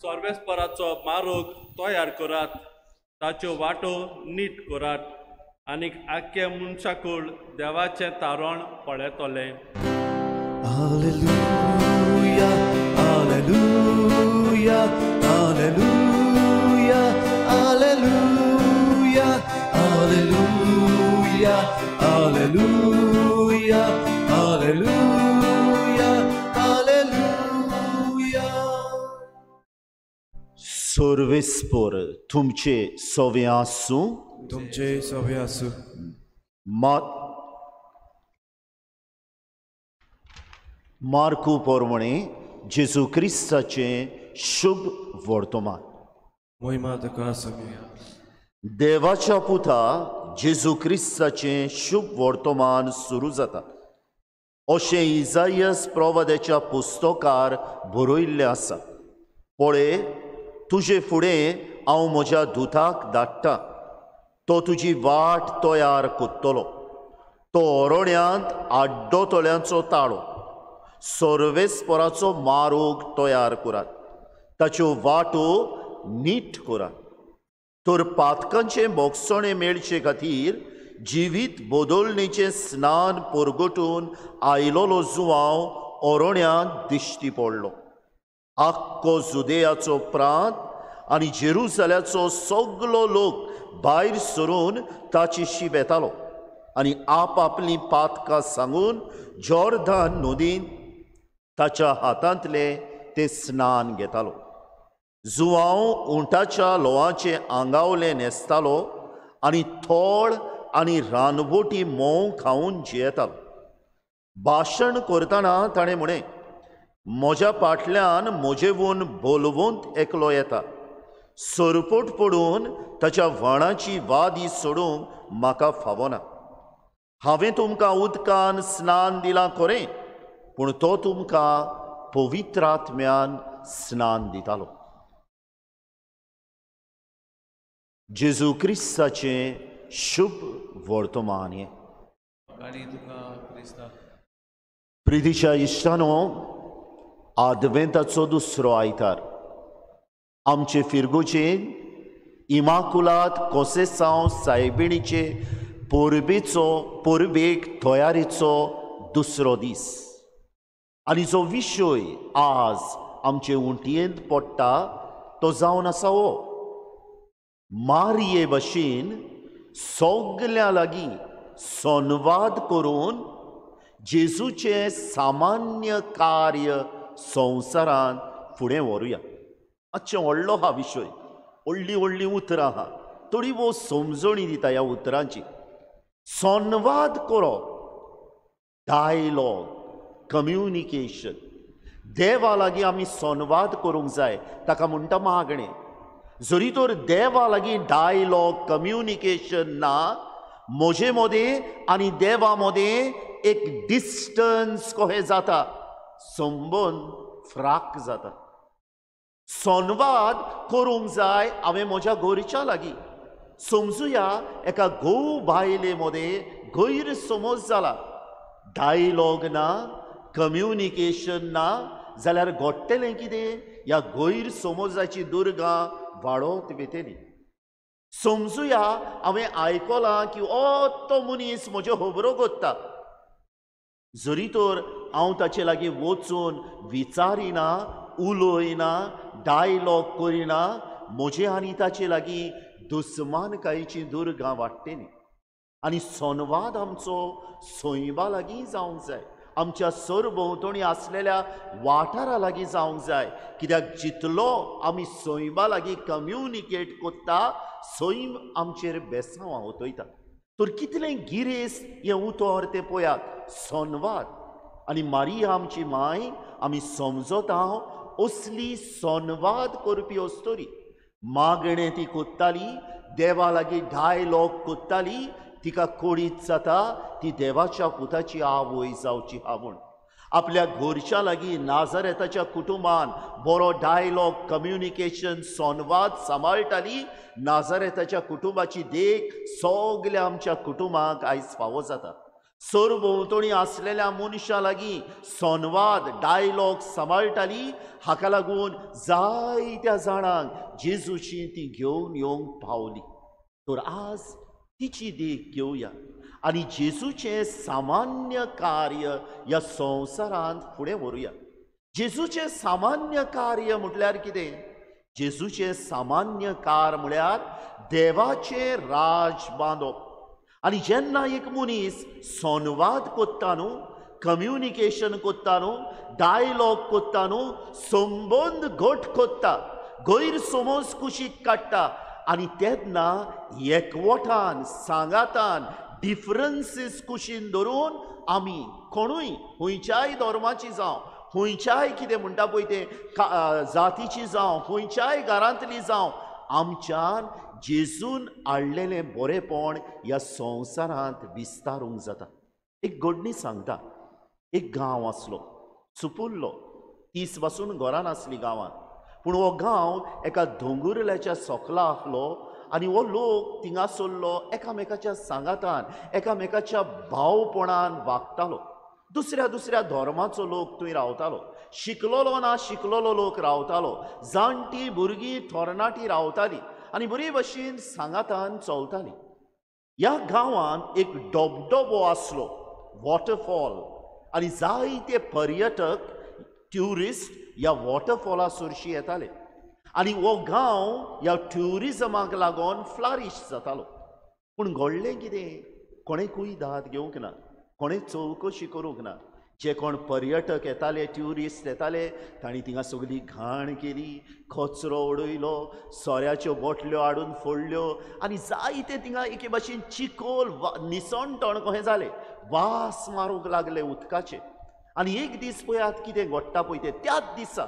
सर्वेस्पराचो मारोग तयार करात, ताच्यो वाटो नीट करात आनीक आख्खे मनशाकूळ देवाचें तारण पळयतलें. Alleluia, alleluia, alleluia, alleluia, alleluia, alleluia, alleluia, alleluia. सर्वेस्पोर तुमचे सोवे आसूं. तुमचे सोवे आसूं. मार्कू पोरमणे जेजू क्रिस्ताचें शुभ वर्तमान. मोहिमा तुका सगळे. देवाच्या पुता जेजू क्रिस्ताचें शुभ वर्तमान सुरू जाता. अशें इजायास प्रवाद्याच्या पुस्तकार बरयल्लें आसा. पळय, तुजे फुडें हांव म्हज्या दुताक धाडटां. तो तुजी वाट तयार कोत्तलो. तो अरण्यांत आड्डोतोल्यांचो ताळो, सर्वेस्पराचो मारोग तयार करात. ताच्यो वाटो नीट कोरा तर पातकांचे मोगसोणे मेळचे खातीर जिवीत बोदोलणेचें स्नान परगटून आयलोलो जुवांव ओरोण्यांत दिश्टी पडलो. आख्खो जुदेयाचो प्रांत आनी जेरुसल्याचो सगलो लोक भायर सरून ताची शीब येतालो आनी आपआपली पातकां सांगून जॉर्दान नदींत ताच्या हातांतले ते स्नान घेतालो. जुवांव उंटाच्या लोवांचे आंगावले न्हेसतालो आनी थोड आनी रानवटी मोव खावन जियेतालो. भाशण करतना ताणें म्हणें, म्हज्या फाटल्यान म्हजेवून बोलवंत एकलो येता. सरपट पडून ताच्या व्हाणाची वादी सोडूंक म्हाका फावना. हांवें तुमकां उदकान स्नान दिलां खरें, पूण तो तुमकां पवित्र आत्म्यान स्नान दितालो. जेजू क्रिस्ताचें शुभ वर्तमान हें. आनी तुका क्रिस्ता. प्रितीच्या इश्टानो, आदवेंताचो दुसरो आयतार आमचे फिरगोचेन इमाकुलात कोसेसांव सायबिणीचे परबेक तयारेचो दुसरो दीस. आनी जो विशय आज आमचे उंटयेंत पडटा तो जावन आसा हो. मारये भाशेन सगल्या लागीं संवाद करून जेजूचे सामान्य कार्य संवसारांत फुडें व्हरुया. मातशें व्हडलो हा विशय, व्हडलीं उतरां आहा, थोडी वो समजणी दिता ह्या उतरांची. संवाद करप, डायलॉग, कम्युनिकेशन. देवा लागीं आमी संवाद करूंक जाय, ताका म्हणटा मागणें. जरी तर देवा लागीं डायलॉग, कम्युनिकेशन ना, म्हजे मदें आनी देवा मदें एक डिस्टन्स कहें जाता, संबंद फ्राक जाता. संवाद करूंक जाय हांवें म्हज्या घरच्या लागीं. समजुया एका घोव बायले मदें गैरसमज जाला. डायलॉग ना, कम्युनिकेशन ना जाल्यार घडटलें कितें? ह्या गैरसमजाची दुर्गा वाडत वेतली. समजुया हांवें आयकलां की तो मनीस म्हज्यो खबरो करता. जरी तर हांव ताचे लागीं वचून विचारिना, उलयना, डायलॉग करिना, म्हजे आनी ताचे लागीं दुस्मानकायेची दुर्गा वाडटली. आनी संवाद आमचो सोयबा लागीं जावंक जाय, आमच्या सरभोंवतणी आसलेल्या वाठारा लागीं जावंक जाय. कित्याक जितलो आमी सोयबा लागीं कम्युनिकेट करता, सैम आमचेर बेसांव आवतयता. तर कितलें गिरेस्त हें उतर तें पळयात. संवाद. आनी मारिया आमची माय आमी समजता असली संवाद करपी असतरी. मागणें ती कोत्ताली, देवा लागीं डायलॉग कोत्ताली, तिका कोडीत जाता ती देवाच्या पुताची आवय जावची हा म्हूण. आपल्या घरच्या लागीं नाझारेताच्या कुटुंबान बरो डायलॉग, कम्युनिकेशन, संवाद सांबाळटाली. नाझारेताच्या कुटुंबाची देख सगल्या आमच्या कुटुंबाक आयज फावो जाता. सरभोंवतणी आसलेल्या मनशा लागीं संवाद, डायलॉग सांबाळटाली. हाका लागून जायत्या जाणांक जेजूची ती घेवन येवंक पावली. तर आज तिची देख घेवया आनी जेजूचें सामान्य कार्य ह्या संवसारांत फुडें व्हरुया. जेजूचें सामान्य कार्य म्हटल्यार कितें? जेजूचें सामान्य कार्य म्हळ्यार देवाचें राज बांदप. आनी जेन्ना एक मनीस संवाद कोत्ता न्हू, कम्युनिकेशन कोत्ता न्हू, डायलॉग कोत्ता न्हू, संबंद घट कोत्ता, गैरसमज कुशीक काडटा, आनी तेन्ना एकवटान, सांगातान, डिफरन्सीस कुशीन धरून आमी कोणूय खंयच्याय धर्माची जावं, खंयच्याय कितें म्हणटा पळय तें जातीची जावं, खंयच्याय घरांतली जावं, आमच्यान जेजून हाडलेलें बरेपण ह्या संवसारांत विस्तारूंक जाता. एक घडणी सांगता. एक गांव आसलो, चुपुल्लो, 30 पासून घरां नासली गांवांत. पूण हो गांव एका दोंगुरल्याच्या सकला आसलो आनी हो लोक थिंगासरलो एकामेकाच्या सांगातान, एकामेकाच्या भावपणान वागतालो. दुसऱ्या दुसऱ्या धर्माचो लोक थंय रावतालो. शिकलोलो ना शिकलोलो लोक रावतालो, जाणटी भुरगीं थोरणाटी रावतालीं आनी बरे भशेन सांगातान चलतालीं. ह्या गांवांत एक डबडबो आसलो, वॉटरफॉल, आनी जायते पर्यटक ट्युरिस्ट ह्या वॉटरफॉला सुरशी येताले आनी हो गांव ह्या ट्युरिजमाक लागून फ्लरिश जातालो. पूण घडलें कितें? कोणेंकूय दाद घेवंक ना, कोणें चवकशी करूंक ना. जे कोण पर्यटक येताले, ट्युरिस्ट येताले, तांणी थिंगा सगळी घाण केली, कचरो उडयलो, सोऱ्याच्यो बोटल्यो हाडून फोडल्यो आनी जायते थिंगा एके भाशेन चिकोल निसणटण कशें जालें, वास मारूंक लागले उदकाचे. आनी एक दीस पळयात कितें घडटा पळय तें. त्याच दिसा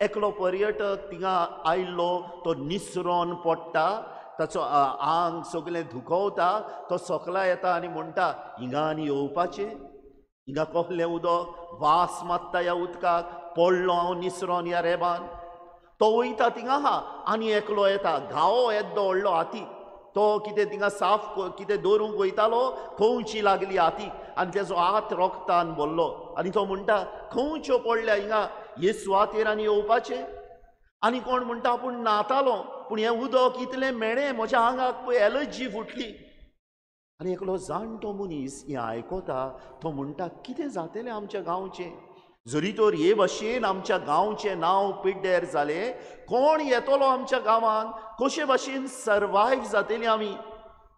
एकलो पर्यटक थिंगा आयिल्लो, तो निसरोन पडटा, ताचो आंग सगळें दुखवता, तो सकला येता आनी म्हणटा हिंगा आनी येवपाचें, हिंगा कसलें उदक, वास मारता ह्या उदकाक, पडलो हांव निसरोन ह्या रेबान. तो वयता थिंगा आनी एकलो येता, घावो येद्दो व्हडलो हाती, तो कितें थिंगा साफ कितें दवरूंक वयतालो, खंयची लागली हातीक आनी तेजो हात रोगतान भरलो आनी तो म्हणटा खंयच्यो पडल्या हिंगा, हे सुवातेर आनी येवपाचें. आनी कोण म्हणटा पूण न्हातालो, पूण हें उदक इतलें मेळ्ळें, म्हज्या आंगाक पळय एलर्जी फुटली. आनी एकलो जाणटो मनीस हें आयकता, तो म्हणटा कितें जातलें आमच्या गांवचें? जरी तर हे भाशेन आमच्या गांवचें नांव पिड्ड्यार जालें, कोण येतलो आमच्या गांवांत, कशे भाशेन सर्वायव जातलीं आमी?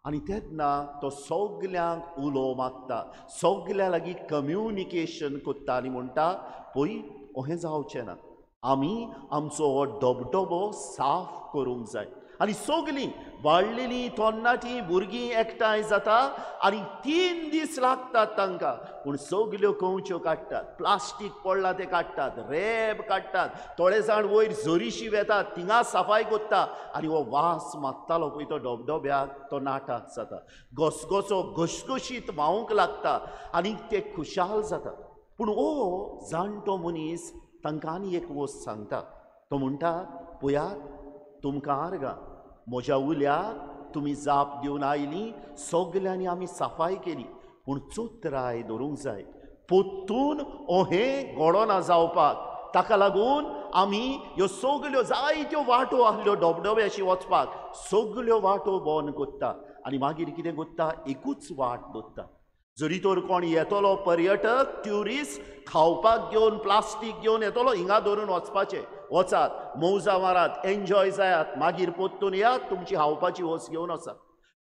आनी तेन्ना तो सगल्यांक उलो मागता, सगल्या लागीं कम्युनिकेशन करता आनी म्हणटा पळय अहें जावचें ना, आमी आमचो हो डबडबो साफ करूंक जाय. आनी सगलीं वाडलेलीं तरणाटीं भुरगीं एकठांय जाता आनी 3 दीस लागतात तांकां, पूण सगल्यो कवच्यो काडटात, प्लास्टीक पडलां तें काडटात, रेब काडटात, थोडे जाण वयर झरीशी येतात थिंगा सफाई करता आनी हो वास मारतालो पळय तो डबडब्याक तो नाटाक जाता, घसघसो घसघशीत व्हांवूंक लागता आनी ते खुशाल जाता. पूण हो जाणटो मनीस तांकां आनी एक वस्त सांगता. तो म्हणटा पळयात तुमकां आर्गां, म्हज्या उल्याक तुमी जाप दिवन आयलीं, सगल्यांनी आमी सफाई केली, पूण चोत्राय दवरूंक जाय, पोत्तून अहें घडो ना जावपाक. ताका लागून आमी ह्यो सगल्यो जायत्यो वाटो आसल्यो डबडब्याची वचपाक, सगल्यो वाटो बंद करता आनी मागीर कितें करता, एकूच वाट दवरता. जरी तर कोण येतलो पर्यटक, ट्युरिस्ट, खावपाक घेवन प्लास्टीक घेवन येतलो, हिंगा धरून वचपाचें, वचात, मौजा मारात, एन्जॉय जायात, मागीर पोत्तून येयात, तुमची खावपाची वस्त घेवन वचात.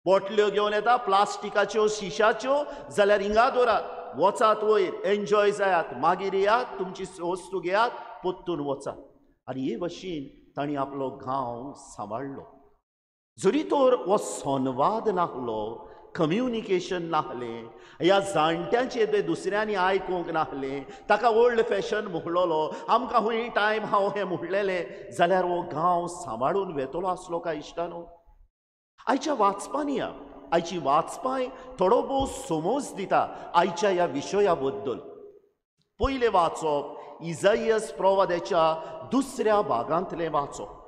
बोटल्यो घेवन येता प्लास्टिकाच्यो, शिशाच्यो, जाल्यार हिंगा दवरात, वचात वयर, एन्जॉय जायात, मागीर येयात, तुमची वस्तू घेयात, पोत्तून वचात. आनी हे भाशेन तांणी आपलो गांव सांबाळ्ळो. जरी तर हो संवाद नाहलो, कम्युनिकेशन नाहलें, ह्या जाणट्यांचें तें दुसऱ्यांनी आयकूंक नाहलें, ताका ओल्ड फॅशन म्हणलोलो, आमकां हूंय टायम हांव हें म्हणलेलें, जाल्यार हो गांव सांबाळून वेतलो आसलो काय इश्टानो? आयच्या वाचपांनी आयची वाचपाय थोडो भोव समज दिता आयच्या ह्या विशया बद्दल. पयलें वाचप इजाइयास प्रवाद्याच्या 2ऱ्या भागांतलें वाचप.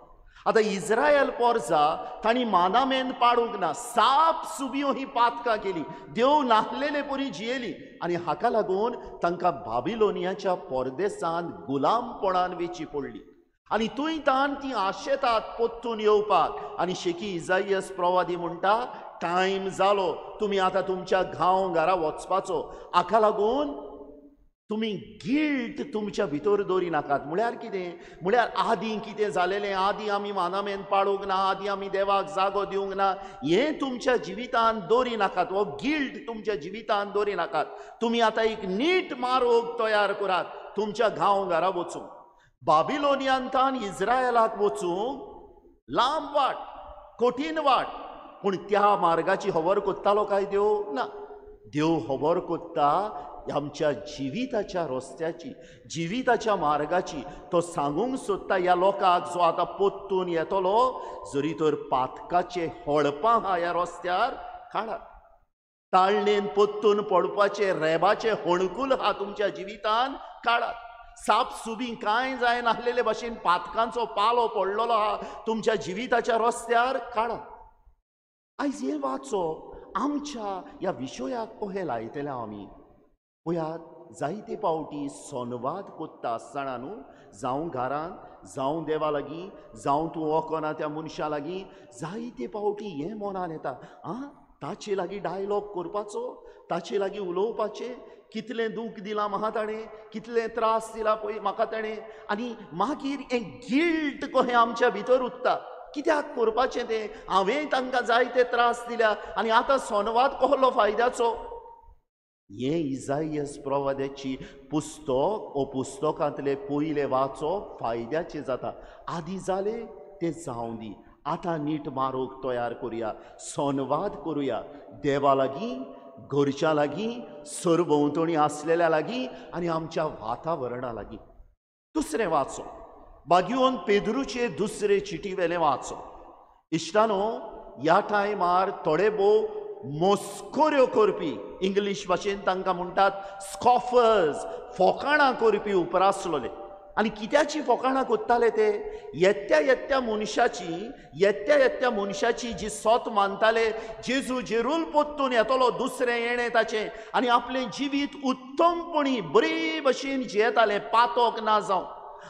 आतां इस्रायल पोरजा तांणी मानामेन पाडूंक ना, साप सुबियो ही पातकां केली, देव नाहलेले परी जियेली आनी हाका लागून तांकां बाबिलोनियाच्या परदेसांत गुलामपणान वेची पडली. आनी थंयतान ती आशेतात पोत्तून येवपाक. आनी शेकी इजाइयास प्रवादी म्हणटा टायम जालो, तुमी आतां तुमच्या गांव घरा वचपाचो, हाका लागून तुमी गिल्ट तुमच्या भितर दवरी नाकात. म्हळ्यार कितें? म्हळ्यार आदीं कितें जालेलें, आदीं आमी मानामेन पाडूंक ना, आदीं आमी देवाक जागो दिवंक ना, हें तुमच्या जिवितान दवरी नाकात, हो गिल्ट तुमच्या जिवितान दवरी नाकात. तुमी आतां एक नीट मार्ग तयार करात तुमच्या गांव घरा वचूंक. बाबिलोनियांतान इस्रायलाक वचूंक लांब वाट, कठीण वाट, पूण त्या मार्गाची खबर कोत्तालो काय देव? ना. देव खबर कोत्ता आमच्या जिविताच्या रस्त्याची, जिविताच्या मार्गाची. तो सांगूंक सोदता ह्या लोकांक जो आतां पोत्तून येतलो, जरी तर पातकाचे हळपां हा ह्या रस्त्यार काडात, ताळणेन पोत्तून पडपाचे रेबाचे हणकूल हा तुमच्या जिवितान काडात, साप सुबी कांय जाय नाहलेले भाशेन पातकांचो पालो पडलेलो हा तुमच्या जिविताच्या रस्त्यार काडात. आयज हें वाचप आमच्या ह्या विशयाक कशें लायतले आमी? पळयात जायते पावटी संवाद कोत्ता आसतना न्हू, जावं घरांत जावं देवा लागीं जावं तूं वोकोना त्या मनशा लागीं, जायते पावटी हें मनान येता, ताचे लागीं डायलॉग करपाचो, ताचे लागीं उलोवपाचें, कितलें दूख दिलां म्हाका ताणें, कितले त्रास दिला पळय म्हाका ताणें, आनी मागीर हें गिल्ट कहें आमच्या भितर उरता, कित्याक करपाचें तें, हांवें तांकां जायते त्रास दिल्या आनी आतां संवाद कसलो फायद्याचो. हें इसाय्यास प्रवाद्याची पुस्तक पुस्तकांतले पयले वाचप फायद्याचें जाता. आदी जालें तें जावं दी, आतां नीट मारूंक तयार करुया, संवाद करुया देवा लागीं, घरच्या लागीं, सरभोंवतणी आसलेल्या लागीं आनी आमच्या वातावरणा लागीं. दुसरें वाचो बागयोन पेद्रूचे दुसरे चिटी वेलें वाचो. इश्टानो, ह्या टायमार थोडे भोव मोस्कोऱ्यो करपी, इंग्लीश भाशेन तांकां म्हणटात स्कॉफर्स, फोकाणां करपी उपरासलोले. आनी कित्याची फोकाणां कोत्ताले ते? येत्या मनशाची जी सोत मानताले, जेजू जेरूल पोत्तून येतलो दुसरें येणें ताचें, आनी आपलें जिवीत उत्तमपणी बरे भशेन जियेताले, पातोक ना जावं.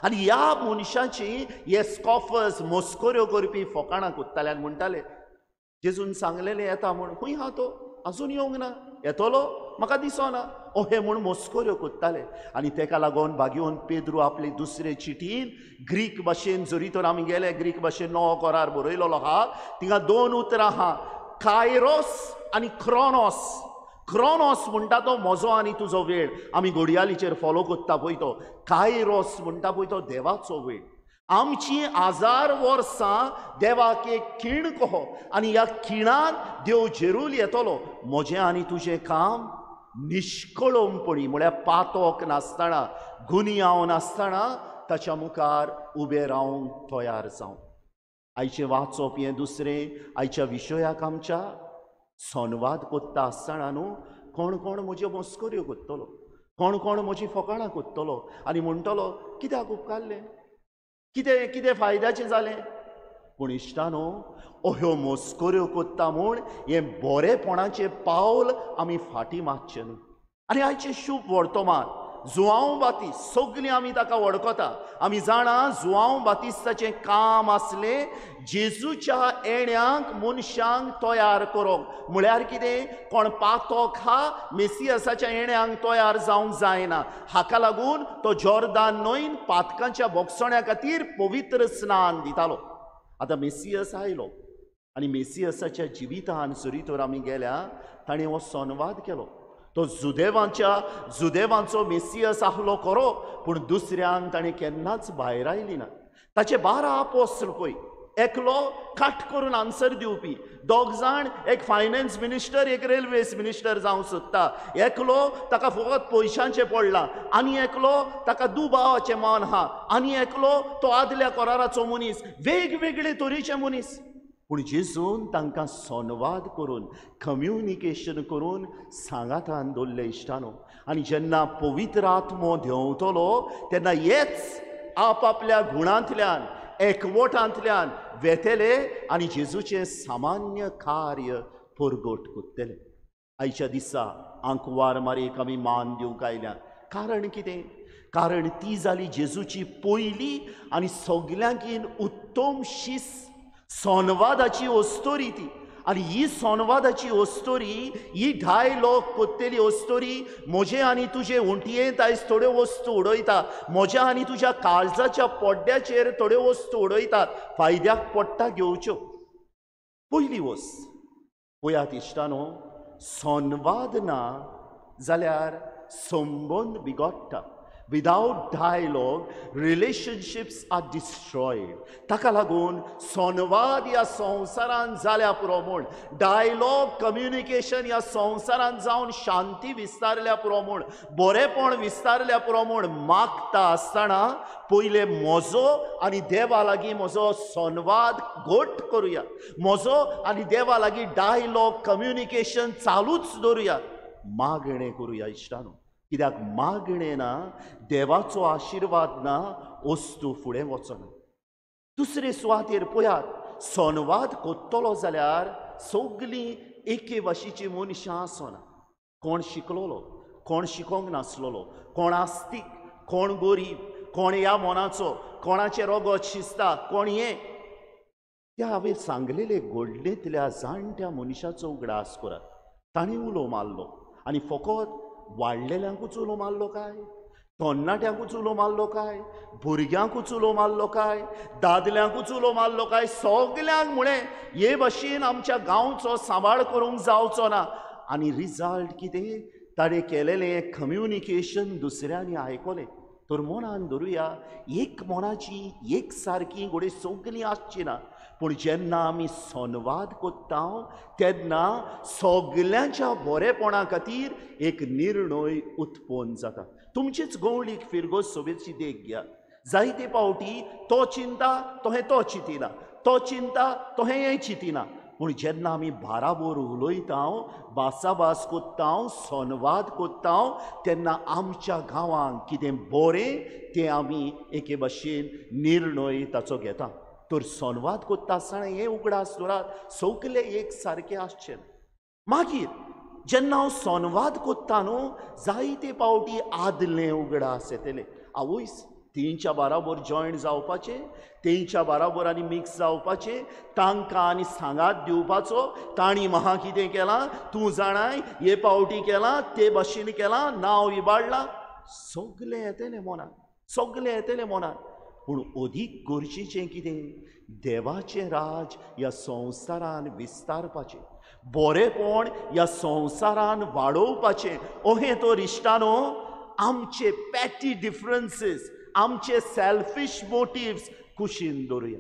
आनी ह्या मनशाची हे स्कॉफर्स मोस्कोऱ्यो करपी फोकाणां कोत्ताले आनी म्हणटाले जेजून सांगलेलें येता म्हूण, खंय हा तो, आजून येवंक ना, येतलो म्हाका दिसना, अशें म्हूण मोस्कोऱ्यो कोत्ताले. आनी तेका लागून बागयोन पेद्रू आपले दुसरे चिटीन ग्रीक भाशेन, जरी तर आमी गेले ग्रीक भाशेन नवो कोरार बरयलेलो आहा, थिंगा 2 उतरां आहा, कायरोस आनी क्रोनोस. क्रोनोस म्हणटा तो म्हजो आनी तुजो वेळ, आमी घडयाळीचेर फॉलो कोत्ता पळय तो. कायरोस म्हणटा पळय तो देवाचो वेळ. आमची 1000 वर्सां देवाक एक खीण कहो, आनी ह्या खिणान देव जेरूल येतलो. म्हजें आनी तुजें काम निश्कळमपणी म्हळ्यार पातोक नासतना, गुनियाव नासतना ताच्या मुखार उबें रावंक तयार जावं. आयचें वाचप हें दुसरें. आयच्या विशयाक आमच्या संवाद कोत्ता आसतना न्हू, कोण कोण म्हज्यो मस्कऱ्यो कोत्तलो, कोण कोण म्हजी फोकाणां कोत्तलो आनी म्हणटलो कित्याक उपकारलें, कितें कितें फायद्याचें जालें. पूण इश्टानो, अह्यो मस्कऱ्यो कोत्ता म्हूण हें बरेपणाचें पावल आमी फाटीं मारचें न्हू. आनी आयचें शुभ वर्तमान जुआंव बातीस, सगलीं आमी ताका वळखता. आमी जाणा जुआंव बातिस्ताचें काम आसलें जेजूच्या येण्याक मनशांक तयार करप. म्हळ्यार कितें, कोण पातोक हा मेसियासाच्या येण्याक तयार जावंक जायना, हाका लागून तो जॉर्दान न्हंयन पातकांच्या बोगसण्या खातीर पवित्र स्नान दितालो. आतां मेसियस आयलो आनी मेसियसाच्या जिवितान जरी तर आमी गेल्या, ताणें हो संवाद केलो. तो जुदेवांचो मेसियस आहलो खरो, पूण दुसऱ्यांक ताणें केन्नाच भायर आयली ना. ताचे 12 आपोस्टल पळय, एकलो काट करून आन्सर दिवपी, 2 जाण, एक फायनान्स मिनिस्टर, एक रेल्वेज मिनिस्टर जावंक सोदता, एकलो ताका फकत पयशांचें पडलां, आनी एकलो ताका दुबावाचें मन आहा, आनी एकलो तो आदल्या कोराराचो मनीस, वेगवेगळे तरेचे मनीस. पूण जेजून तांकां संवाद करून, कम्युनिकेशन करून सांगातान दवरले इश्टानो. आनी जेन्ना पवित्र आत्मो देंवतलो तेन्ना हेच आपआपल्या गुणांतल्यान, एकवटांतल्यान वेतेले आनी जेजूचें सामान्य कार्य परगट कोत्तले. आयच्या दिसा आंकवार मारेक आमी मान दिवंक आयल्या. कारण कितें? कारण ती जाली जेजूची पयली आनी सगल्यांकीन उत्तम शीस संवादाची ओस्तोरी ती. आनी ही संवादाची ओस्तोरी, ही डायलॉग कोत्तेली ओस्तोरी, म्हजे आनी तुजे उंटयेंत आयज थोड्यो वस्तू उडयता, म्हज्या आनी तुज्या काळजाच्या पड्ड्याचेर थोड्यो वस्तू उडयतात, फायद्याक पडटा घेवच्यो. पयली वस्त पळयात इश्टानो, संवाद ना जाल्यार संबंद बिगडटा. Without dialogue, relationships are destroyed. ताका लागून संवाद ह्या संवसारान जाल्या पुरो म्हूण, डायलॉग कम्युनिकेशन ह्या संवसारान जावन शांती विस्तारल्या पुरो म्हूण, बरेपण विस्तारल्या पुरो म्हूण मागता आसतना पयले म्हजो आनी देवा लागीं म्हजो संवाद घट करुया. म्हजो आनी देवा लागीं डायलॉग कम्युनिकेशन चालूच दवरुया. मागणें करुया इश्टानो. कित्याक मागणें ना, देवाचो आशिर्वाद ना, वस्तू फुडें वचना. दुसरे सुवातेर पळयात, संवाद कोत्तलो जाल्यार सगलीं एके भाशेची मनशां आसना. कोण शिकलोलो, कोण शिकोंक नासलोलो, कोण आस्तीक, कोण गरीब, कोण ह्या मोनाचो, कोणाचे रगत शिजता, कोण हे त्या हांवें सांगलेले घडलेंतल्या जाणट्या मनशाचो उगडास करात. ताणें उलो मारलो आनी फकत वाडलेल्यांकूच उलो मारलो काय, तरणाट्यांकूच उलो मारलो काय, भुरग्यांकूच उलो मारलो काय, दादल्यांकूच उलो मारलो काय, सगल्यांक म्हळें हे भाशेन आमच्या गांवचो सांबाळ करूंक जावचो ना. आनी रिजल्ट कितें, ताणें केलेलें कम्युनिकेशन दुसऱ्यांनी आयकलें. तर मनान धरुया, एक मनाची एक सारकी घोडे सगलीं आसची ना, पूण जेन्ना आमी संवाद कोत्ता तेन्ना सगल्यांच्या बरेपणा खातीर एक निर्णय उत्पन्न जाता. तुमचेच गवळीक फिरगोस सोबेची देख घ्या. जायते पावटी तो चिंता तोहें तो चिंतिना, तो चिंता तोहें हें चिंतिना. पूण जेन्ना आमी बाराबोर उलयता, भासाभास कोत्ता, संवाद कोत्ता, तेन्ना आमच्या गांवांक कितें बरें तें आमी एके भाशेन निर्णय ताचो घेता. तर संवाद कोत्ता आसतना हें उगडास दवरात, सगले एक सारके आसचे. मागीर जेन्ना हांव संवाद कोत्ता न्हू, जायते पावटी आदलें उगडास येतलें. आवयस तेंच्या बाराबर जॉयन जावपाचें, तेंच्या बाराबर आनी मिक्स जावपाचें, तांकां आनी सांगात दिवपाचो, तांणी म्हाका कितें केलां, तूं जाणाय हे पावटी केलां, ते भाशेन केलां, नांव इबाडलां, सगलें येतलें मनान, सगलें येतलें मनान. पूण अदीक गरजेचें कितें, देवाचें राज ह्या संवसारान विस्तारपाचें, बरेपण ह्या संवसारान वाडोवपाचें. अहें तर इश्टानो आमचे पॅटी डिफरन्सीस, आमचे सेल्फीश मोटिव्स कुशीन दवरुया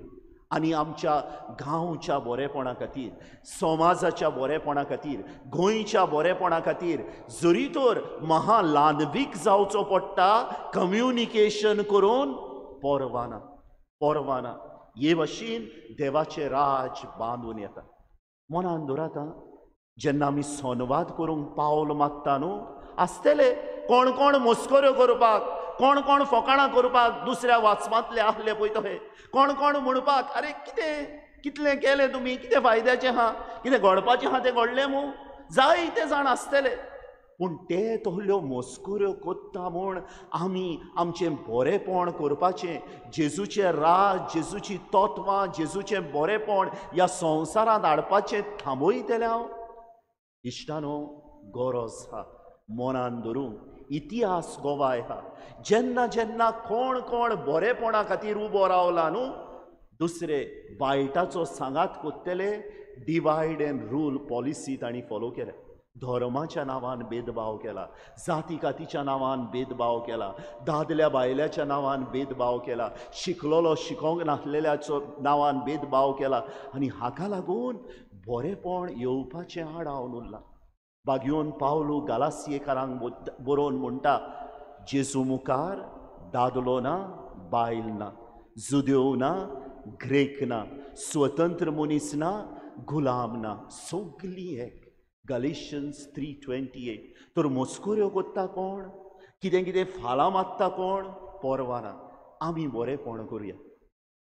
आनी आमच्या गांवच्या बरेपणा खातीर, समाजाच्या बरेपणा खातीर, गोंयच्या बरेपणा खातीर जरी तर महालानवीक जावचो पडटा, कम्युनिकेशन करून परवाना परवाना हे भाशेन देवाचें राज बांदून येता. मनान दवरात, जेन्ना आमी संवाद करूंक पावल मारता न्हू, आसतले कोण कोण मस्कऱ्यो करपाक, कोण कोण फकाणां करपाक दुसऱ्या वाचमांतले आहले पळय तशे, कोण कोण म्हणपाक अरे कितलें केलें तुमी, कितें फायद्याचें आहा, कितें घडपाचें आहा तें घडलें मू, जायते जाण आसतले. पूण ते तसल्यो मस्कऱ्यो कोत्ता म्हूण आमी आमचें बरेपण करपाचें, जेजूचें राज, जेजूची तत्वां, जेजूचें बरेपण ह्या संवसारांत हाडपाचें थांबयतलें हांव. इश्टानो गरज आहा मनान धरूंक, इतिहास गोवाय आहा. जेन्ना जेन्ना कोण कोण बरेपणा खातीर उबो रावला न्हू, दुसरे वायटाचो सांगात कोत्तले, डिवायड एंड रूल पॉलिसी तांणी फॉलो केल्या. धर्माच्या नांवान भेदभाव केला, जाती कातीच्या नांवान भेदभाव केला, दादल्या बायल्याच्या नांवान भेदभाव केला, शिकलोलो शिकोंक नासलेल्याचो नांवान भेदभाव केला. आनी हाका लागून बरेपण येवपाचें आड हांव उरलां. बागयोन पावलू गालासियेकारांक बरोवन म्हणटा, जेजू मुखार दादलो ना, बायल ना, जुदेव ना, ग्रेक ना, स्वतंत्र मनीस ना, गुलाम ना, सगलीं एक. गॅलेशियन्स 3:28. तर मस्कऱ्यो कोत्ता कोण, कितें कितें फालां मारता कोण, परवाना. आमी बरेपण करुया.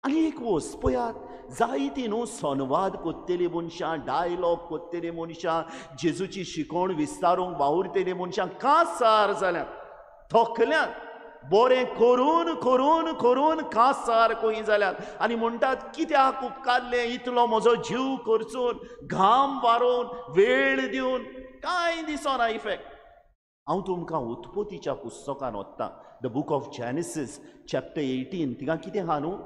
आनी एक वस्त पळयात, जायतीं न्हू संवाद कोत्तेलीं मनशां, डायलॉग कोत्तेलीं मनशां, जेजूची शिकोवण विस्तारूंक वावुरतेलीं मनशां कांसार जाल्यात, थकल्यात, बरें करून करून करून कांसार खंय जाल्यात. आनी म्हणटात कित्याक उपकारलें इतलो म्हजो जीव खर्चून, घाम वारोवन, वेळ दिवन, कांय दिसना इफेक्ट. हांव तुमकां उत्पत्तीच्या पुस्तकान वत्तां, the book of Genesis chapter 18. थिंगा कितें आहा न्हू,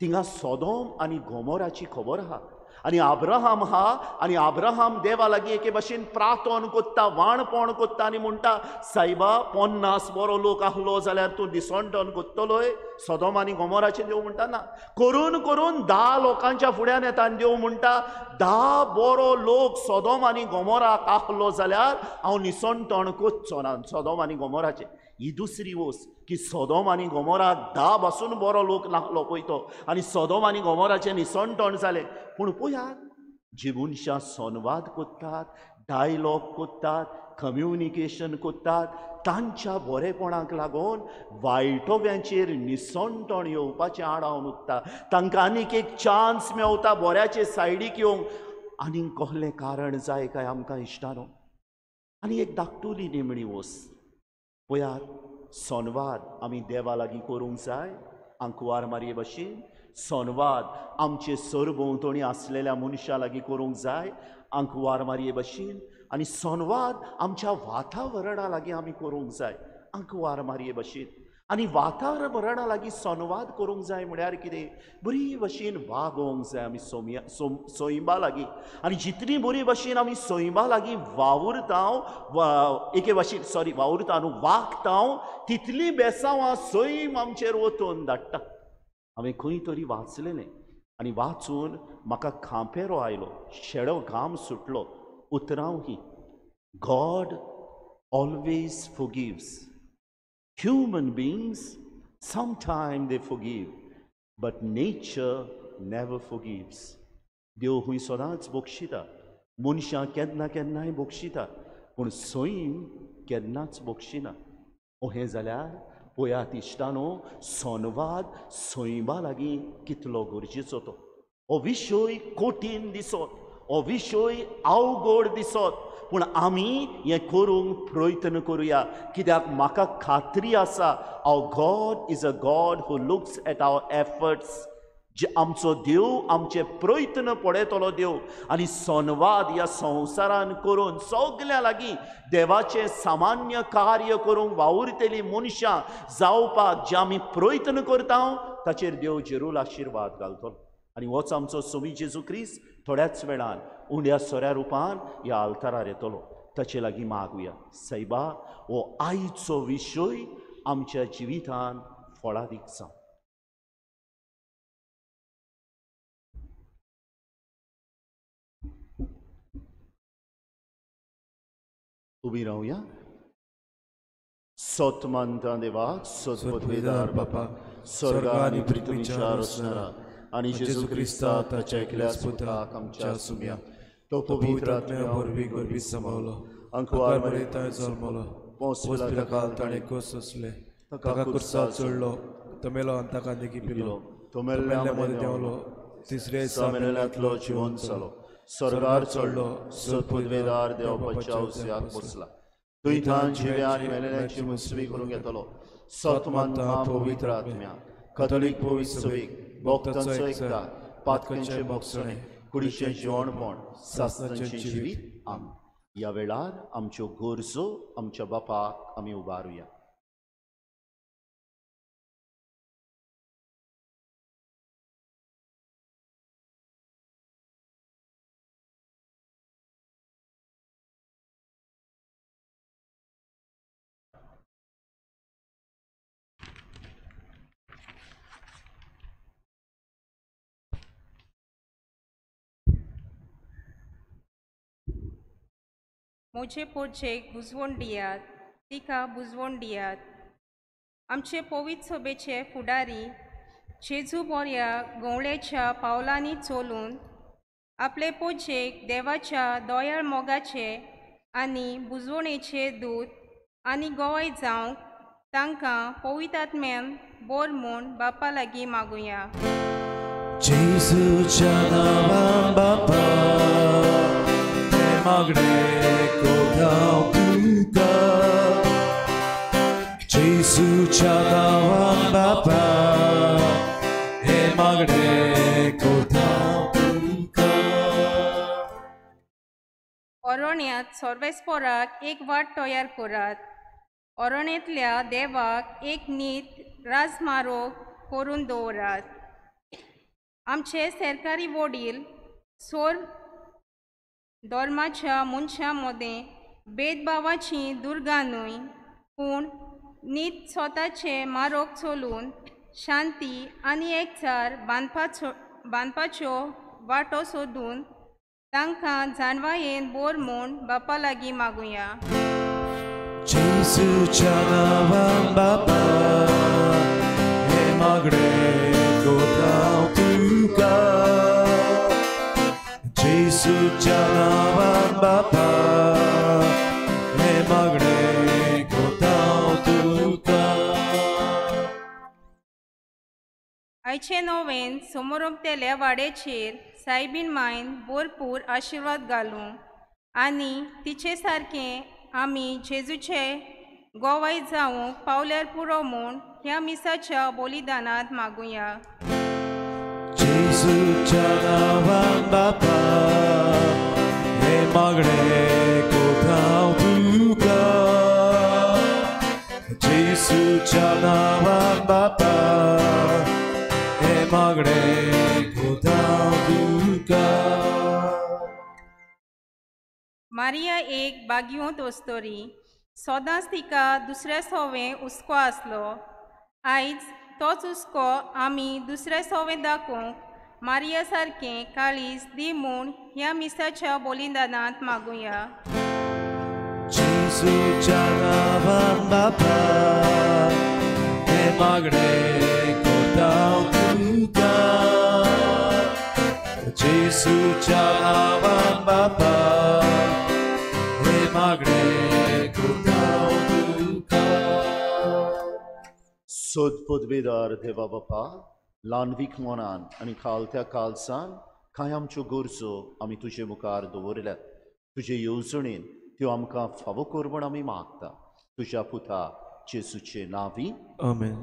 थिंगा सोदोम आनी गोमोराची खबर आहा. आनी आब्राहाम आहा, आनी आब्राहाम देवा लागीं एके भाशेन प्रार्थना कोत्ता, वाणपण कोत्ता आनी म्हणटा, सायबा 50 बरो लोक आहलो जाल्यार तूं दिसवंतन कोत्तलोय. सोदोम आनी गोमोराचें देव म्हणटा ना, करून करून 10 लोकांच्या फुड्यान येता आनी देव म्हणटा 10 बरो लोक सोदोम आनी गोमोराक आहलो जाल्यार हांव निसंतण कोत्चो ना सोदोम आनी गोमोराचें. ही दुसरी वस्त की सोदोम आनी गोमोराक 10 पासून बरो लोक नाहलो पळय तो, आनी सोदोम आनी गोमोराचें निसंतण जालें. पूण पळयात, जी मनशां संवाद कोत्तात, डायलॉग कोत्तात, कम्युनिकेशन कोत्तात, तांच्या बरेपणाक लागून वायटोव्यांचेर निसंतण येवपाचें आड हांव नुकता. तांकां आनीक एक चान्स मेवता बऱ्याचे सायडीक येवंक. आनीक कसलें कारण जाय काय आमकां इश्टानो. आनी एक धाकटुली निमणी वस्त, पळयात संवाद आमी देवा लागीं करूंक जाय आंकवार मारये भाशेन संवाद आमचे सरभोंवतणी आसलेल्या मनशां लागीं करूंक जाय आंकवार मारये भाशेन आनी संवाद आमच्या वातावरणा लागीं आमी करूंक जाय आंकवार मारये भाशेन आनी वातावरणा लागीं संवाद करूंक जाय म्हळ्यार कितें बरी भाशेन वागोवंक जाय आमी सोयंबा लागीं आनी जितली बरी भाशेन आमी सोयंबा लागीं एके भाशेन वावुरता न्हू वागता तितली बेसांवां सैम आमचेर वतून धाडटा हांवें खंय तरी वाचलेलें आनी वाचून म्हाका खांपेरो आयलो शेळो घाम सुटलो उतरांव ही God always forgives Human beings, sometimes they forgive, but nature never forgives. देव हुंय सदांच बक्षिता मनशां केन्ना केन्नाय बक्षिता पूण सैम केन्नाच बक्षिना हें जाल्यार पळयात इश्टानो संवाद सैमा लागीं कितलो गरजेचो तो हो विशय कठीण दिसत हो विशय अवघड दिसत पूण आमी हें करूंक प्रयत्न करुया कित्याक म्हाका खात्री आसा our God is a God who looks at our efforts जे आमचो देव आमचे प्रयत्न पळयतलो देव आनी संवाद ह्या संवसारान करून सगल्या लागीं देवाचें सामान्य कार्य करूंक वावुरतेलीं मनशां जावपाक जे आमी प्रयत्न करता ताचेर देव जरूर आशिर्वाद घालतलो आनी होच आमचो स्वामी जेजू क्रिस्त थोड्याच वेळान उंड्या सोऱ्या रुपान ह्या आल्तारार येतलो ताचे लागीं मागुया सैबा हो आयचो विशय आमच्या जिवितान फळादीक जावं उबी रावया सोत मानता देवाक सोत पदवेदार बापा स्वर्गा आनी पृथ्वीच्या रचणारा आनी जेजू क्रिस्ता ताच्या एकल्याच पुत्राक आमच्या सुम्या तो पवित्र आत्म्या वरवीं गर्भीत सांबाळलो अंकवार मरेता जल्मलो पोंसल्या काल ताणें कस सोंसले ताका कुर्सार चडलो तो मेलो आनी ताका देगी पिलो तो मेल्ल्या मदें देंवलो तिसऱ्या दिसा मेल्ल्यांतलो जिवंत जालो स्वर्गार चडलो सोत पदवेदार देवाच्या उज्याक बसला दुयतान जिव्या आनी मेल्ल्यांची मुसवी करूंक येतलो सोत मानता पवित्र आत्म्या कथोलीक पवित्र सभेक भक्तांचो एकता पातकांचे भोगसणे कुडीचें जेवणपण सासणाचें जिवीत ह्या वेळार आमच्यो गरजो आमच्या बापाक आमी उबारुया म्हजे पोरचेक बुजवण दियात तिका बुजवण दियात आमचे पवित्र सभेचे फुडारी जेजू बोऱ्या गवळेच्या पावलांनी चलून आपले पोरचेक देवाच्या दोयाळ मोगाचे आनी बुजवणेचे दूत आनी गोवाय जावंक तांकां पवित्र आत्म्यान बोर म्हूण बापा लागीं मागुया जेजूच्या नांवान बापा मागणे कोतांव तुका जेजूच्या नांवान बापा हे मागणे कोतांव तुका अरण्यांत सर्वेस्पराक एक वाट तयार करात अरण्यांतल्या देवाक एक नीत राजमार्ग करून दवरात आमचे सरकारी वडील सोर धर्माच्या मनशां मदें भेदभावाची दुर्गा न्हय पूण नीत स्वताचे मार्ग चलून शांती आनी एकचार बांदपाच्यो वाटो सोदून तांकां जानवायेन बोर म्हूण बापा लागीं मागुया जेजूच्या नांवान बापा हे मागणे कोतांव तुका जेजूच्या नांवान बापा हे मागणे कोतांव तुका आयचे नोवेन समोरमतेल्या वाडेचेर सायबीन मायन भरपूर आशिर्वाद घालूं आनी तिचे सारकें आमी जेजूचे गोवाय जावंक पावल्यार पुरो म्हूण ह्या मिसाच्या बलिदानांत मागुया. जेजूच्या नांवान बापा हे मागणे कोता हांव तुका. जेजूच्या नांवान बापा हे मागणे कोता हांव तुका. मारिया एक बागयोंत वस्तोरी, सदांच तिका दुसऱ्या सवें हुस्को आसलो. आयज तोच हुस्को आमी दुसऱ्या सवें दाखोवंक मारिया सारकें काळीज दी म्हूण ह्या मिसाच्या बलिदानांत मागुया. जेजूच्या नांवान बापा हे मागणे कोता हांव तुका. जेजूच्या नांवान बापा हे मागणे कोता हांव तुका. सोद पदवेदार देवा बापा, ल्हानवीक मनान आनी खालत्या काळजान कांय आमच्यो गरजो आमी तुजे मुखार दवरल्यात. तुजे येवजणेन त्यो आमकां फावो कर म्हूण आमी मागता. तुज्या पुता जेजूचे नांवी. आमेन.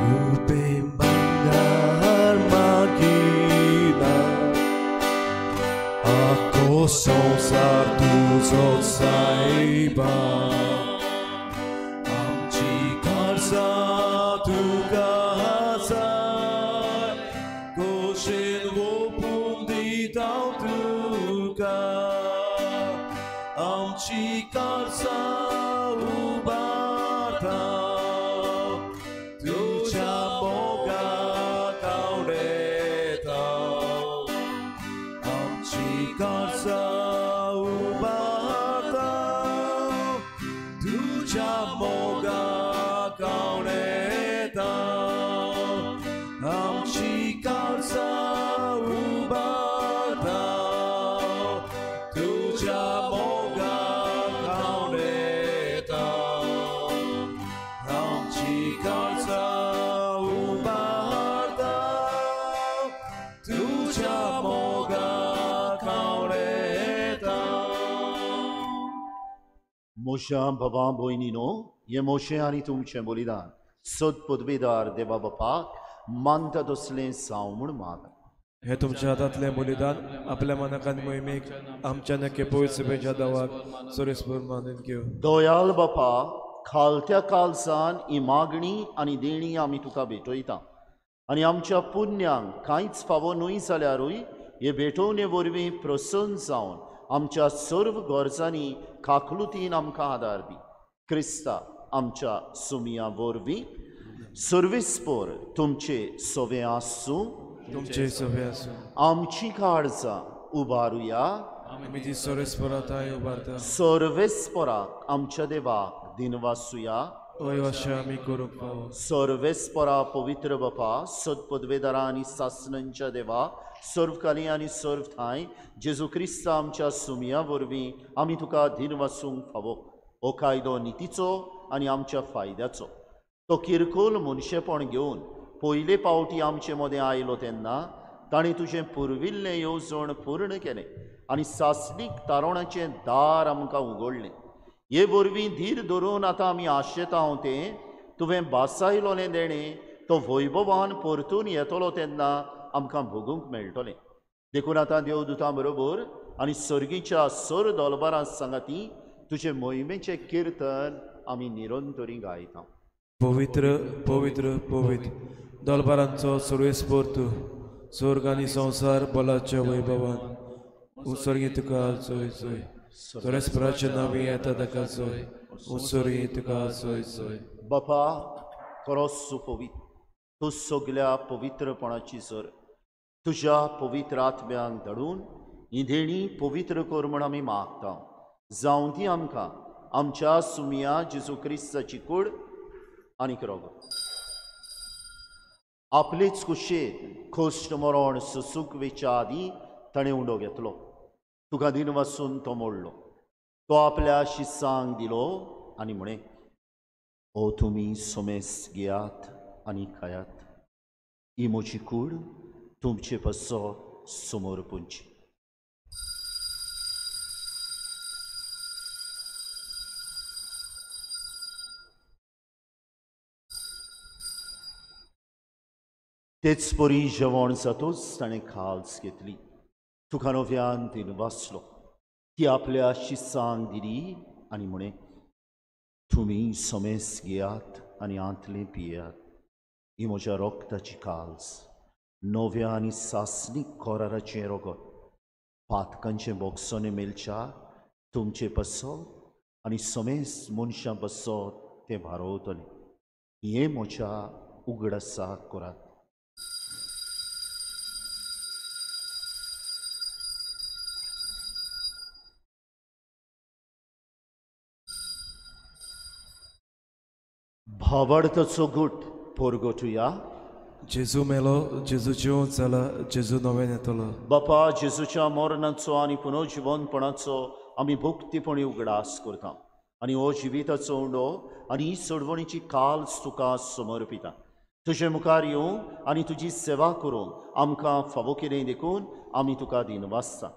Rupem bangar magina, ako संसार तुजो सायबा. आमची काळजा तुका जाय, खोशेन ओपून दिता तुका. आमची काळजा उबारता तुझ्या मोगाक आवडेता. आमची काळजा उबारता तुझ्या मोगाक आवडेता. आमची काळजा उबारता तुझ्या मोगाक आवडेता. आमची काळजा उबारता तुझ्या मोगाक आवडेता. मोशा बाबा भयणीनो, हे मोशे आनी तुमचें बलिदान सद पदवेदार देवा बापाक मानता तसलें जावं म्हूण माग. हे तुमच्या हातांतलें बलिदान आपल्या मनाक आनी मोहिमेक आमच्या नखे पवित्र सभेच्या दावाक सुरेसपूर मानून घेव. दोयाल बापा, खालत्या काळजान ही मागणी आनी देणी आमी तुका भेटयता. आनी आमच्या पुण्यांक कांयच फावो न्हय जाल्यारूय हे भेटोवणे वरवीं प्रसन्न जावन आमच्या सर्व गरजांनी काकलुतीन आमकां आदार दी. क्रिस्ता आमच्या सुमिया वरवीं सर्वेस्पर तुमचे सवे आसूं. तुमचे सवे आसूं. आमची काळजां उबारुया. आमी ती सर्वेस्पराताय उबारता. सर्वेस्पराक आमच्या देवाक दिनवासुया. हय अशें आमी करूंक फावो. सर्वेस्परा पवित्र बापा, सद पदवेदारा आनी सासणांच्या देवा, सर्वकाली आनी सर्व थाय जेजू क्रिस्त आमच्या सुमिया वरवीं आमी तुका दिन वासूंक फावो. हो कायदो नितीचो आनी आमच्या फायद्याचो. तो किरकोल मनशेपण घेवन पयले पावटी आमचे मदें आयलो तेन्ना ताणें तुजें पुर्विल्लें येवजण पूर्ण केलें आनी सासणीक तारोणाचें दार आमकां उगडलें. हे वरवीं धीर धरून आतां आमी आशेता तें तुवें बासायलोलें देणें तो वैभवान परतून येतलो तेन्ना आमकां भोगूंक मेळटलें. देखून आतां देवदुतां बरोबर आनी सर्गीच्या सर दोलबारां सांगाती तुजे मोहिमेचें किर्तन आमी निरंतरी गायता. पवित्र पवित्र पवित्र दोलबारांचो सर्वेस्पर तूं, स्वर्ग आनी संवसार बलाच्या वैभवान उसर्गी तुका चोय चोय. सर्वेस्पराचें नांवी येता ताका चोय, उसर्गी तुका चोय चोय. बापा खरोच पवित्र, तूं सगल्या पवित्रपणाची सर तुज्या पवित्र आत्म्यांक धाडून ही देणी पवित्र कर म्हूण आमी मागता. जावं ती आमकां आमच्या सुमिया जेजू क्रिस्ताची कूड आनीक रोग आपलेच कुशेत खोश्ट मरण सुसूक वेच्या आदी ताणें उंडो घेतलो. तुका दिन वासून तो मोडलो. तो आपल्या शिस्सांक दिलो आनी म्हणे, ओ तुमी सोमेस घेयात आनी खायात. ही म्हजी कूड तुमचे पसो समोर पुंची. तेच परी जेवण जातूच ताणें खालस घेतली. तुका नव्यान तीन वाचलो. ती आपल्या शिसांक दिली आनी म्हणे, तुमी समेस घेयात आनी आंतले पियात. ही म्हज्या रोगताची काल्स, नव्या आनी सासणीक कोराराचें रोगत. पातकांचें बोगसोने मेलच्या तुमचे बसत आनी समेस मनशां बसत तें भारवतलें. हें म्हज्या उगडासाक करात. भावार्थाचो घुट पोरगोटुया. जेजू मेलो, जेजू जिवंत जाला, जेजू नवें येतलो. बापा जेजूच्या मरणाचो आनी पुनर्जिवनपणाचो आमी भक्तीपणी उगडास करता आनी हो जिविताचो उंडो आनी ही सोडवणीची काल्स तुका समर्पिता. तुजे मुखार येवं आनी तुजी सेवा करूंक आमकां फावो केलें देखून आमी तुका दिनवासता.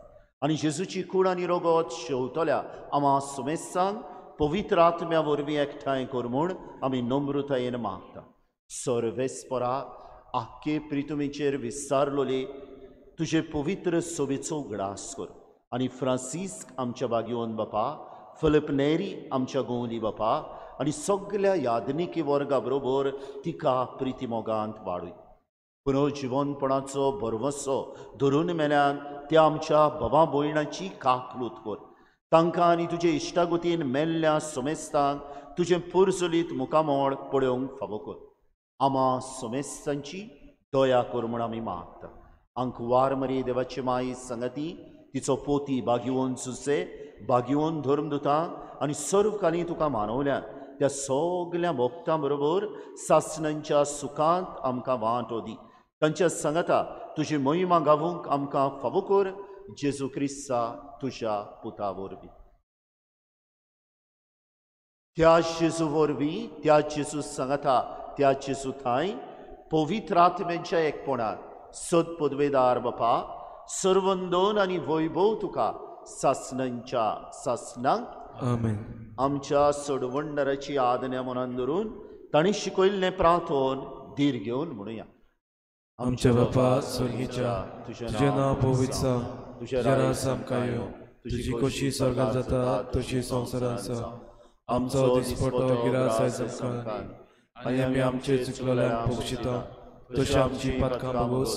आनी जेजूची कूड आनी रोगत शेवतल्या आम्हा समेस्तांक पवित्र आत्म्या वरवीं एकठांय कर म्हूण आमी नम्रतायेन मागता. सर्वेस्परा आख्खे प्रितुमेचेर विस्तारलोले तुजे पवित्र सोबेचो उगडास कर. आनी फ्रांसिस्क आमच्या बागयोन बापा, फिलिप नेरी आमच्या गोवली बापा आनी सगळ्या यादनिकी वर्गा बरोबर तिका प्रितीमोगांत वाडूय. पुनर्जिवनपणाचो बरवसो धरून मेल्यान त्या आमच्या भावा भयणाची काकलूत कर. तांकां आनी तुजे इश्टागतीन मेल्ल्या समेस्तांक तुजें पुरसुलीत मुखामोळ पळोवंक फावो कर. आम्हा समेस्तांची दया कर म्हूण आमी मागता. अंकवार मरी देवाची माई संगती, तिचो पोती बागीवन सुसे, बागीवन धर्मदुतां आनी सर्वकाली तुका मानवल्यान त्या सगळ्या भक्तां बरोबर सासणांच्या सुखांत आमकां वांटो दी. तांच्या सांगता तुजी महिमा गावूंक आमकां फावो कर. जेजू क्रिस्ता तुज्या पुता वरवीं. त्या जेजू वरवीं, त्या जेजू सांगता, त्या जेजू थंय पवित्र आत्म्याच्या एकपणात सदपदवेदार बापा, सर्वंदोन आनी वैभव तुका सासणांच्या सासणांक आमेन. आमच्या सोडवणदाराची आदन्या मनान धरून ताणी शिकयल्लें प्रार्थोन धीर घेवन म्हणुया. आमच्या बापा स्वर्गीच्या, तुजें नांव पवित्र जावं, तुजें राज आमकां येवं, तुजी कशी स्वर्गांत जाता तशी संवसारांत जावं. आमचो दिसपटो गिरास आयज आमकां, आनी आमी आमचे चुकलेल्यांक बक्षिता, तशी आमची पातकां मागोस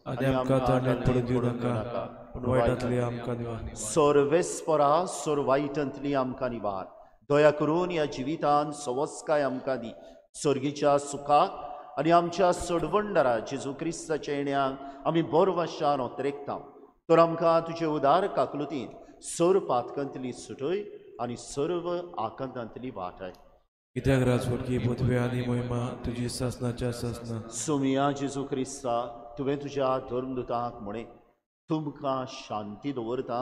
आनी आमकां तारण्यांत पडूंक दिवं नाका, पूण वायटांतली आमकां निवार. सर्वेस्परा वायटांतली आमकां निवार. दया करून ह्या जिवितान सवस्काय आमकां दी. सर्गीच्या सुखाक आनी आमच्या सोडवणदारा जेजू क्रिस्ताच्या येण्याक आमी बरवशान ओतरेकता. तर आमकां तुजे उदार काकलुतीन सर पातकांतली सुटय आनी सर्व आकांतांतली वाटाय. कित्याक राजवटकी पदवी आनी महिमा तुजी सासणाच्या सासना. सुमिया जेजू क्रिस्ता, तुवें तुज्या धर्मदुतांक म्हणे, तुमकां शांती दवरता,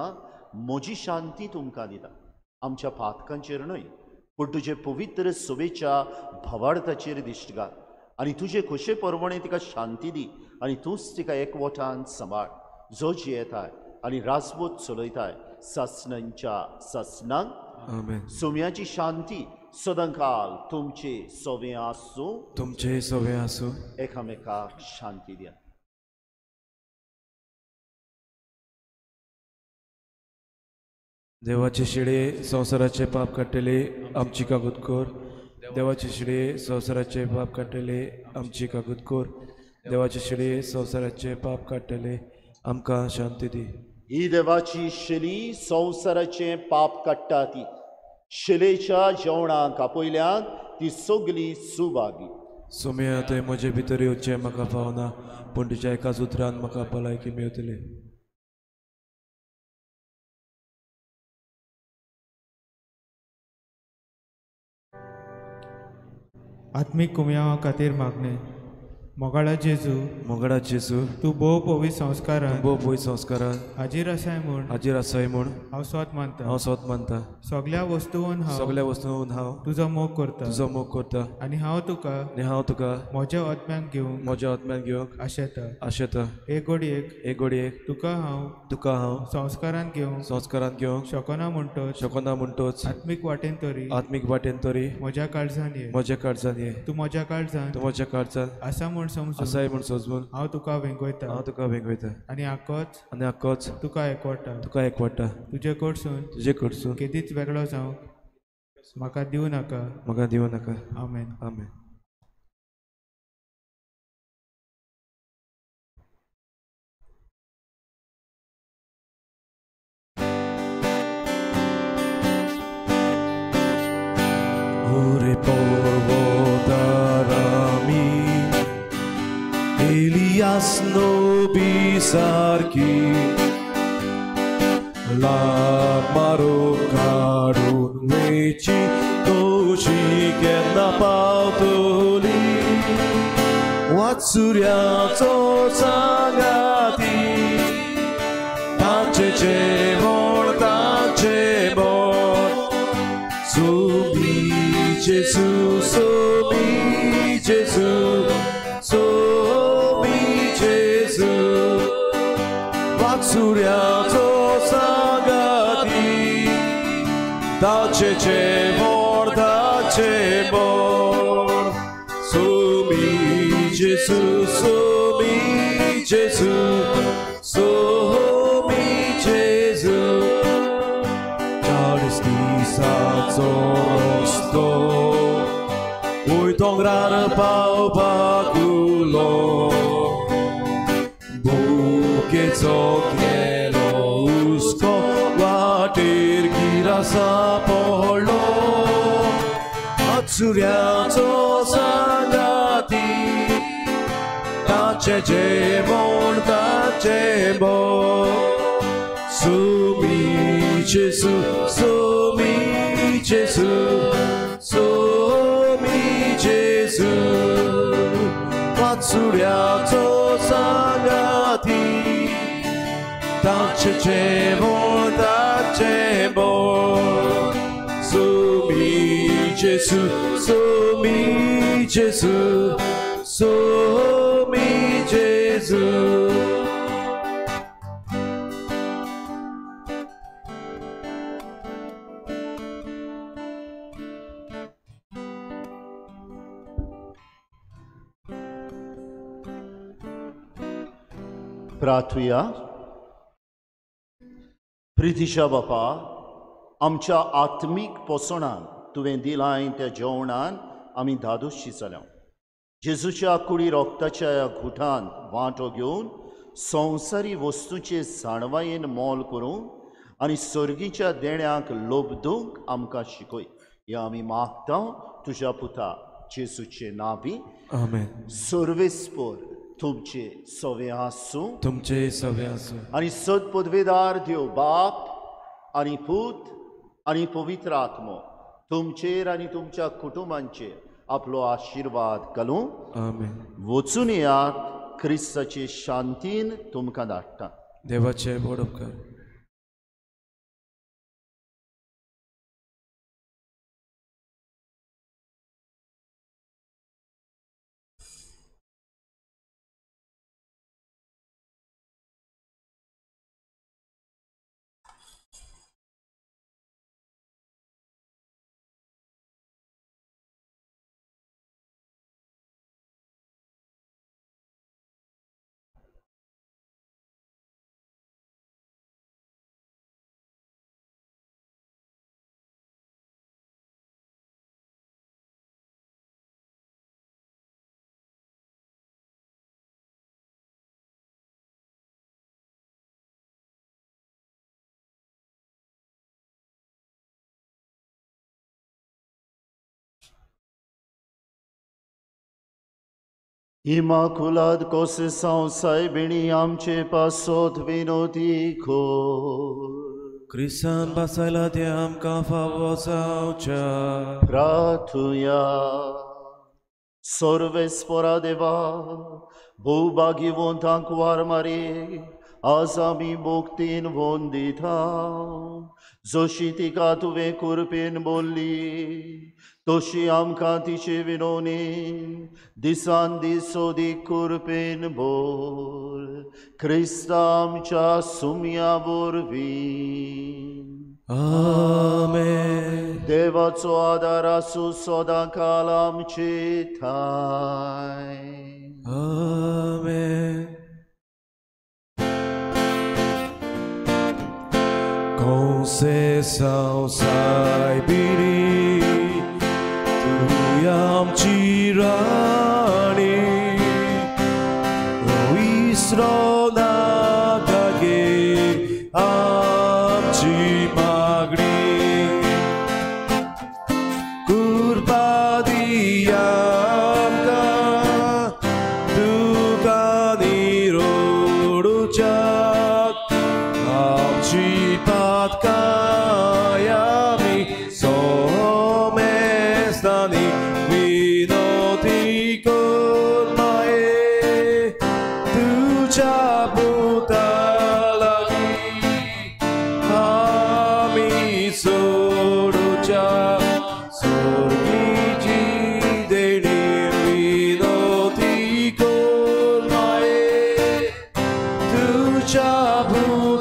म्हजी शांती तुमकां दिता. आमच्या पातकांचेर न्हय, पूण तुजे पवित्र सोबेच्या भावार्थाचेर दिश्ट घाल. आनी तुजे कशे परमणे तिका शांती दी आनी तूंच तिका एकवटान सांबाळ, जो जियेताय आनी राजवट चलयताय सासणांच्या सासणांक. आमेन. सुम्याची शांती सदांकाल तुमचे सोबे आसूं. तुमचे सोबे आसूं. एकामेकाक शांती दिया. देवाचे शिडे संवसाराचे पाप काडटले आमची कागूद कर. देवाचे शिडे संवसाराचे पाप काडटले आमची कागूद कर. देवाचे शिडे संवसाराचे पाप काडटले आमकां शांती दी. ही देवाची शिली संवसाराचे पाप काडटा ती. शिलेच्या जेवणाक आपयल्यान ती सगली सुभागी. सुम्या थंय म्हजे भितर येवचें म्हाका फावना, पूण तुज्या एकाच उतरान म्हाका भलायकी मेळटली. आत्मीक कुम्या खातीर मागणें. मोगाळा जेजू मोगडा जेजू तूं भोव पवित्र संस्कारान तुंबो पळय संस्कारान हाजीर आसाय म्हूण हाजीर आसाय म्हूण हांव स्वत मानता हांव स्वत मानता सगळ्या वस्तूंन हांव सगळ्या वस्तूंत हांव तुजो मोग करता तुजो मोग करता आनी हांव तुका आनी हांव तुका म्हज्या आत्म्याक घेवंक म्हज्या आत्म्यान घेवंक आशेता आशेता एक घडयेक एक घडयेक तुका हांव संस्कारान घेवंक संस्कारान घेवंक शकना म्हणटोच शकना म्हणटोच आत्मीक वाटेन तरी आत्मीक वाटेन तरी म्हज्या काळजान ये म्हज्या काळजान ये तूं म्हज्या काळजान तूं म्हज्या काळजान आसा म्हूण समजून आसाय म्हूण समजून हांव तुका वेंगयता हांव तुका वेंगयता आनी आनी आक्कोच तुका एकवटा तुका एकवटा तुजे कडसून तुजे कडसून केदीच वेगळो जावंक म्हाका दिवं नाका म्हाका दिवं नाका आमेन आमेन Ore porwodarami Elias nobi sarki La marokarun veci Doshi na pautoli Watsuriaco sangati Tace cemor Somi Gesù, somi Gesù, somi Gesù. Vatsuriato sagati, dace cemor. Somi Gesù, somi Gesù, somi Gesù. Čalisti sazorosto, uitong rara paupakulo, bukit sokielo usko, watir gira sa polo, atsuriato sangati, tace cemon, Somi Gesù, somi Gesù, somi Gesù. Vatsuriato sangati, tace cemor. Somi Gesù, somi Gesù, somi Gesù. प्रार्थूया. प्रितीच्या बापा, आमच्या आत्मीक पोसणान तुवें दिलाय त्या जेवणान आमी धादोशी जाल्या. जेजूच्या कुडी रोगताच्या ह्या घुटान वांटो घेवन संवसारी वस्तूचे जाणवायेन मोल करूंक आनी सर्गीच्या देण्याक लोबदूंक आमकां शिकय. या आमी मागता तुज्या पुता जेजूचे नांवी. आमेन. सर्वेस्पर तुमचे सवे आसूं, तुमचे सवे आसूं आनी सद पदवेदार देव बाप आनी पूत आनी पवित्र आत्मो तुमचेर आनी तुमच्या कुटुंबांचेर आपलो आशिर्वाद घालूं. आमेन. वचून येयात. क्रिस्ताचे शांतीन तुमकां धाडटा. देवाचे बड उपकार. Imaculad Conceição Saibini आमचे पासोत विनोदी खोर. क्रिस्तान बसायला ते आमकां फावो जावच्या. प्रार्थूया. सर्वेस्परा देवा भूभाग्यवंतांक वारमारे आज आमी भोगतीन वंदिता जशी तिका तुवें कुरपेन बोल्ली तशी आमकां तिचे विनोवणेन दिसान दीस सोदीक कुरपेन बोल क्रिस्ता आमच्या सुमया वरवीं आमेन. देवाचो आदार आसूं सदां काल आमचे थाय. Amen. Concessão saibiri tu amci rani o Israel gage amci magri kurbadia Jabu